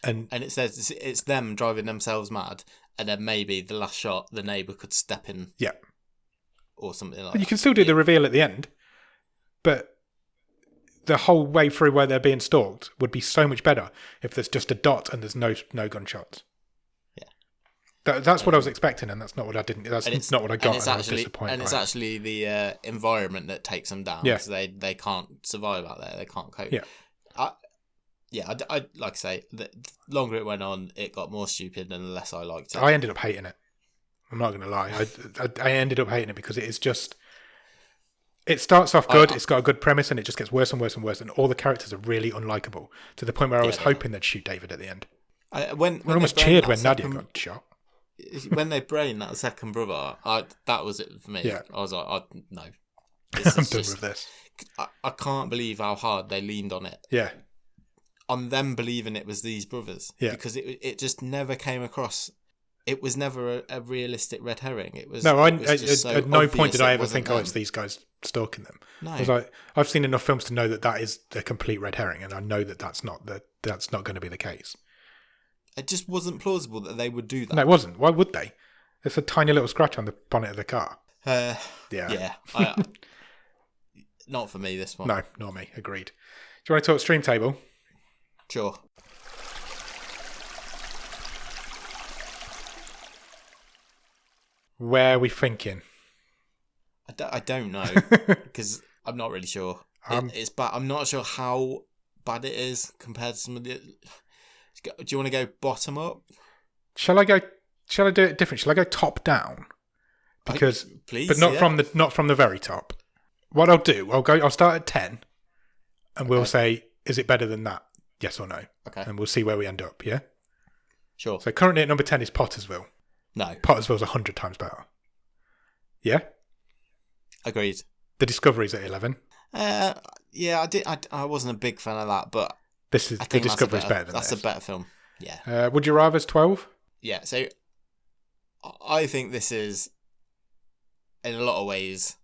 And it says it's them driving themselves mad. And then maybe the last shot, the neighbour could step in. Yeah. Or something like that. You can still do the reveal at the end, but the whole way through where they're being stalked would be so much better if there's just a dot and there's no gunshots. That's what I was expecting, and that's not what I didn't. That's not what I got, and I was disappointed. And it's actually the environment that takes them down because they can't survive out there. They can't cope. Yeah. I like I say, the longer it went on, it got more stupid, and the less I liked it. I ended up hating it. I'm not going to lie. I ended up hating it because it is just. It starts off good. It's got a good premise, and it just gets worse and worse and worse. And all the characters are really unlikable to the point where I was hoping they'd shoot David at the end. When I almost cheered when Nadia got shot. When they brained that second brother, that was it for me. Yeah. I was like, no, I'm done with this. I can't believe how hard they leaned on it. Yeah. On them believing it was these brothers. Yeah. Because it just never came across. It was never a realistic red herring. It was. No, at no point did I ever think, it's these guys stalking them. No. I was like, I've seen enough films to know that is a complete red herring, and I know that's not going to be the case. It just wasn't plausible that they would do that. No, it wasn't. Why would they? It's a tiny little scratch on the bonnet of the car. Yeah. Yeah. Not for me, this one. No, not me. Agreed. Do you want to talk stream table? Sure. Where are we thinking? I don't know because I'm not really sure. It's bad. I'm not sure how bad it is compared to some of the. Do you want to go bottom up? Shall I do it different? Shall I go top down? Because, please, but not from the very top. What I'll do, I'll start at 10, and we'll say, is it better than that? Yes or no? Okay. And we'll see where we end up. Yeah. Sure. So currently at number 10 is Pottersville. No. Pottersville's 100 times better. Yeah? Agreed. The Discovery's at 11. Yeah, I did. I wasn't a big fan of that, but The Discovery's better than that's this. a better film. Yeah. Would You Rather's 12? Yeah, so I think this is, in a lot of ways,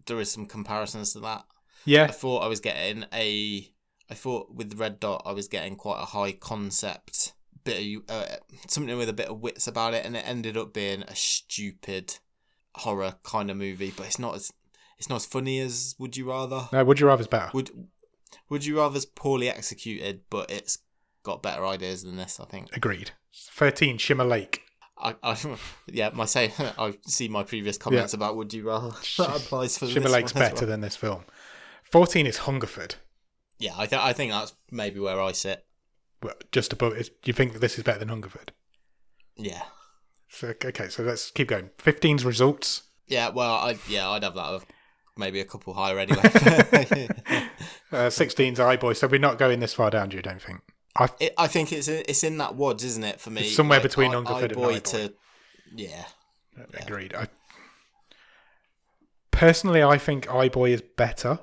there is some comparisons to that. Yeah. I thought with Red Dot I was getting quite a high concept bit of something with a bit of wits about it, and it ended up being a stupid horror kind of movie. But it's not as funny as Would You Rather. No, Would You Rather's better. Would You Rather's poorly executed, but it's got better ideas than this, I think. Agreed. 13, Shimmer Lake. I see my previous comments about Would You Rather. That applies for Shimmer this Lake's one as better well. than this film. 14 is Hungerford. Yeah, I think that's maybe where I sit. Well, just above it. You think this is better than Hungerford? Yeah. So, okay, so let's keep going. 15's Results. Yeah, well, I'd have that of maybe a couple higher anyway. 16's iBoy. So we're not going this far down, you don't think? I think it's in that wads, isn't it, for me? It's somewhere between Hungerford and iBoy. Yeah. Agreed. Personally, I think iBoy is better,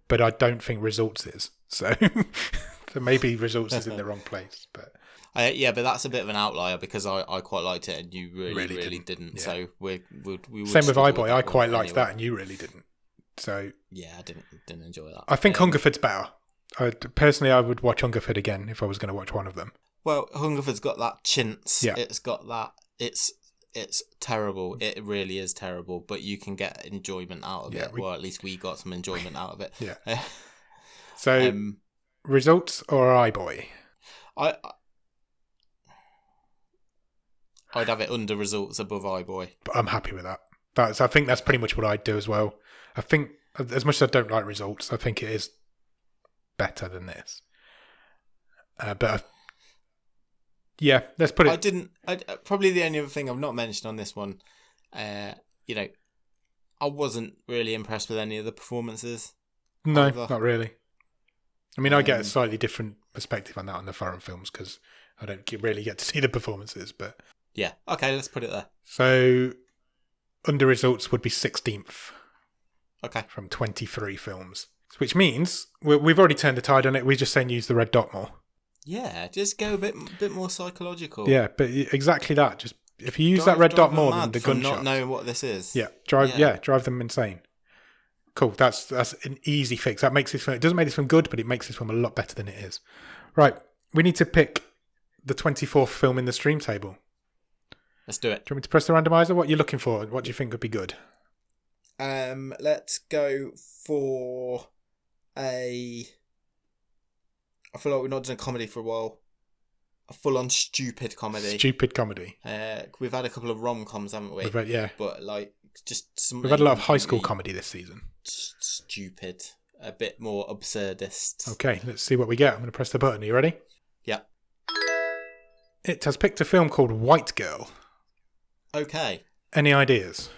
but I don't think Results is. So, so maybe Results is in the wrong place. But but that's a bit of an outlier because I quite liked it and you really didn't. Yeah. So we same with iBoy. I quite liked that and you really didn't. So yeah, I didn't enjoy that. I think Hungerford's better. Personally, I would watch Hungerford again if I was going to watch one of them. Well, Hungerford's got that chintz. Yeah. It's got that. It's terrible. It really is terrible. But you can get enjoyment out of it. Well, at least we got some enjoyment out of it. Yeah. So, Results or iBoy? I'd have it under Results, above iBoy. But I'm happy with that. I think that's pretty much what I'd do as well. I think, as much as I don't like Results, I think it is better than this. Let's put it. Probably the only other thing I've not mentioned on this one, I wasn't really impressed with any of the performances. No, not really. I mean, I get a slightly different perspective on that on the foreign films because I don't really get to see the performances. But yeah, okay, let's put it there. So, under Results would be 16th. Okay. From 23 films, which means we've already turned the tide on it. We're just saying use the red dot more. Yeah, just go a bit more psychological. Yeah, but exactly that. Just if you use that red dot more than the gunshot, not knowing what this is. Yeah, drive them insane. Cool. That's an easy fix. That makes this film. It doesn't make this film good, but it makes this film a lot better than it is. Right, we need to pick the 24th film in the stream table. Let's do it. Do you want me to press the randomizer? What are you looking for? What do you think would be good? Let's go for I feel like we've not done a comedy for a while. a full-on stupid comedy. Stupid comedy. We've had a couple of rom-coms, haven't we? Yeah. But like just some. We've had a lot of high school comedy this season. Stupid. A bit more absurdist. Okay, let's see what we get. I'm going to press the button. Are you ready? Yeah. It has picked a film called White Girl. Okay. Any ideas?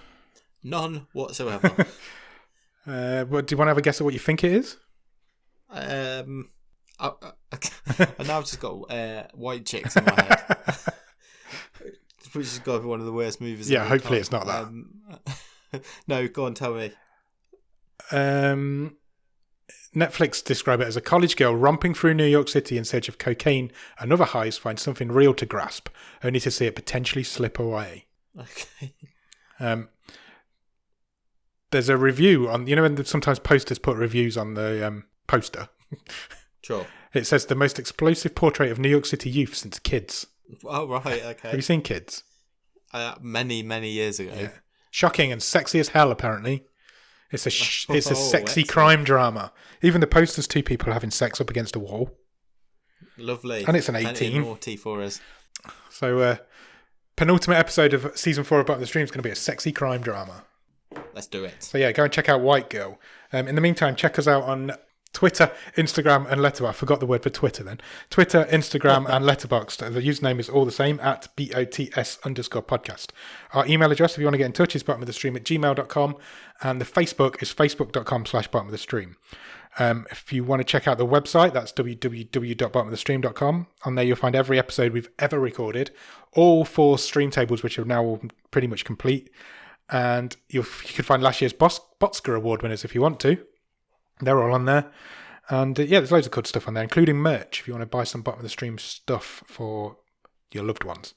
None whatsoever. Do you want to have a guess at what you think it is? I now just got white chicks in my head. Which has got to be one of the worst movies. Yeah, hopefully it's not that. No, go on, tell me. Netflix describe it as a college girl romping through New York City in search of cocaine and other highs finds something real to grasp, only to see it potentially slip away. Okay. There's a review on, when sometimes posters put reviews on the poster. Sure. It says the most explosive portrait of New York City youth since Kids. Oh, right, okay. Have you seen Kids? Many, many years ago. Yeah. Shocking and sexy as hell, apparently. It's a sexy excellent. crime drama. Even the poster's two people having sex up against a wall. Lovely. And it's an Plenty 18. naughty for us. So, penultimate episode of season 4 of Bottom of the Stream is going to be a sexy crime drama. Let's do it. So yeah, go and check out White Girl. In the meantime, check us out on Twitter, Instagram, and Letterboxd. I forgot the word for Twitter then. Twitter, Instagram, and Letterboxd. The username is all the same, at BOTS_podcast. Our email address, if you want to get in touch, is bottomofthestream@gmail.com. And the Facebook is facebook.com/bottomofthestream. If you want to check out the website, that's www.bottomofthestream.com. On there, you'll find every episode we've ever recorded, all 4 stream tables, which are now all pretty much complete. And you could find last year's Botsker Award winners if you want to. They're all on there. And there's loads of good stuff on there, including merch if you want to buy some Bottom of the Stream stuff for your loved ones.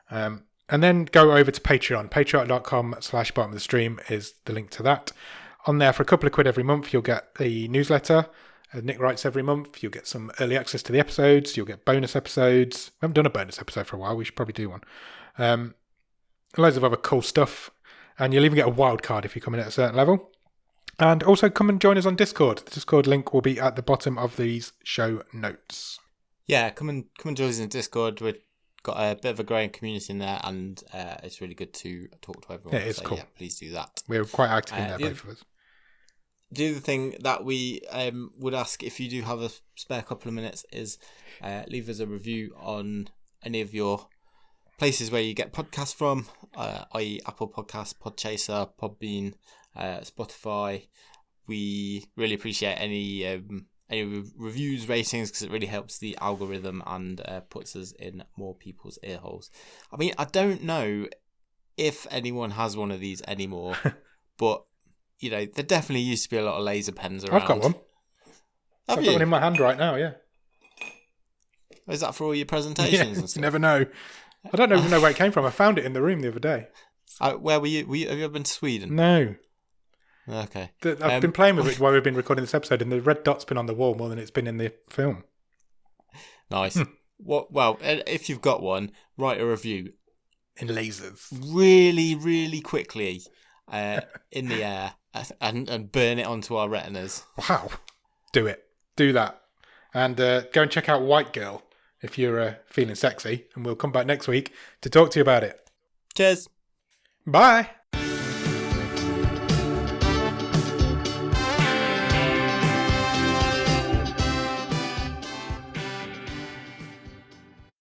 And then go over to Patreon. Patreon.com/Bottom of the Stream is the link to that. On there, for a couple of quid every month, you'll get the newsletter. Nick writes every month. You'll get some early access to the episodes. You'll get bonus episodes. We haven't done a bonus episode for a while. We should probably do one. Loads of other cool stuff. And you'll even get a wild card if you come in at a certain level. And also come and join us on Discord. The Discord link will be at the bottom of these show notes. Yeah, come and join us in Discord. We've got a bit of a growing community in there, and it's really good to talk to everyone. It is cool. Yeah, please do that. We're quite active in there, both of us. The other thing that we would ask, if you do have a spare couple of minutes, is leave us a review on any of your places where you get podcasts from, i.e. Apple Podcasts, Podchaser, Podbean, Spotify. We really appreciate any reviews, ratings, because it really helps the algorithm and puts us in more people's ear holes. I mean, I don't know if anyone has one of these anymore, but there definitely used to be a lot of laser pens around. I've got one. I've got one in my hand right now, yeah. Is that for all your presentations and stuff? You never know. I don't even know where it came from. I found it in the room the other day. Where were you? Have you ever been to Sweden? No. Okay. I've been playing with it while we've been recording this episode, and the red dot's been on the wall more than it's been in the film. Nice. Well, if you've got one, write a review. In lasers. Really, really quickly in the air and burn it onto our retinas. Wow. Do it. Do that. And go and check out White Girl if you're feeling sexy, and we'll come back next week to talk to you about it. Cheers. Bye.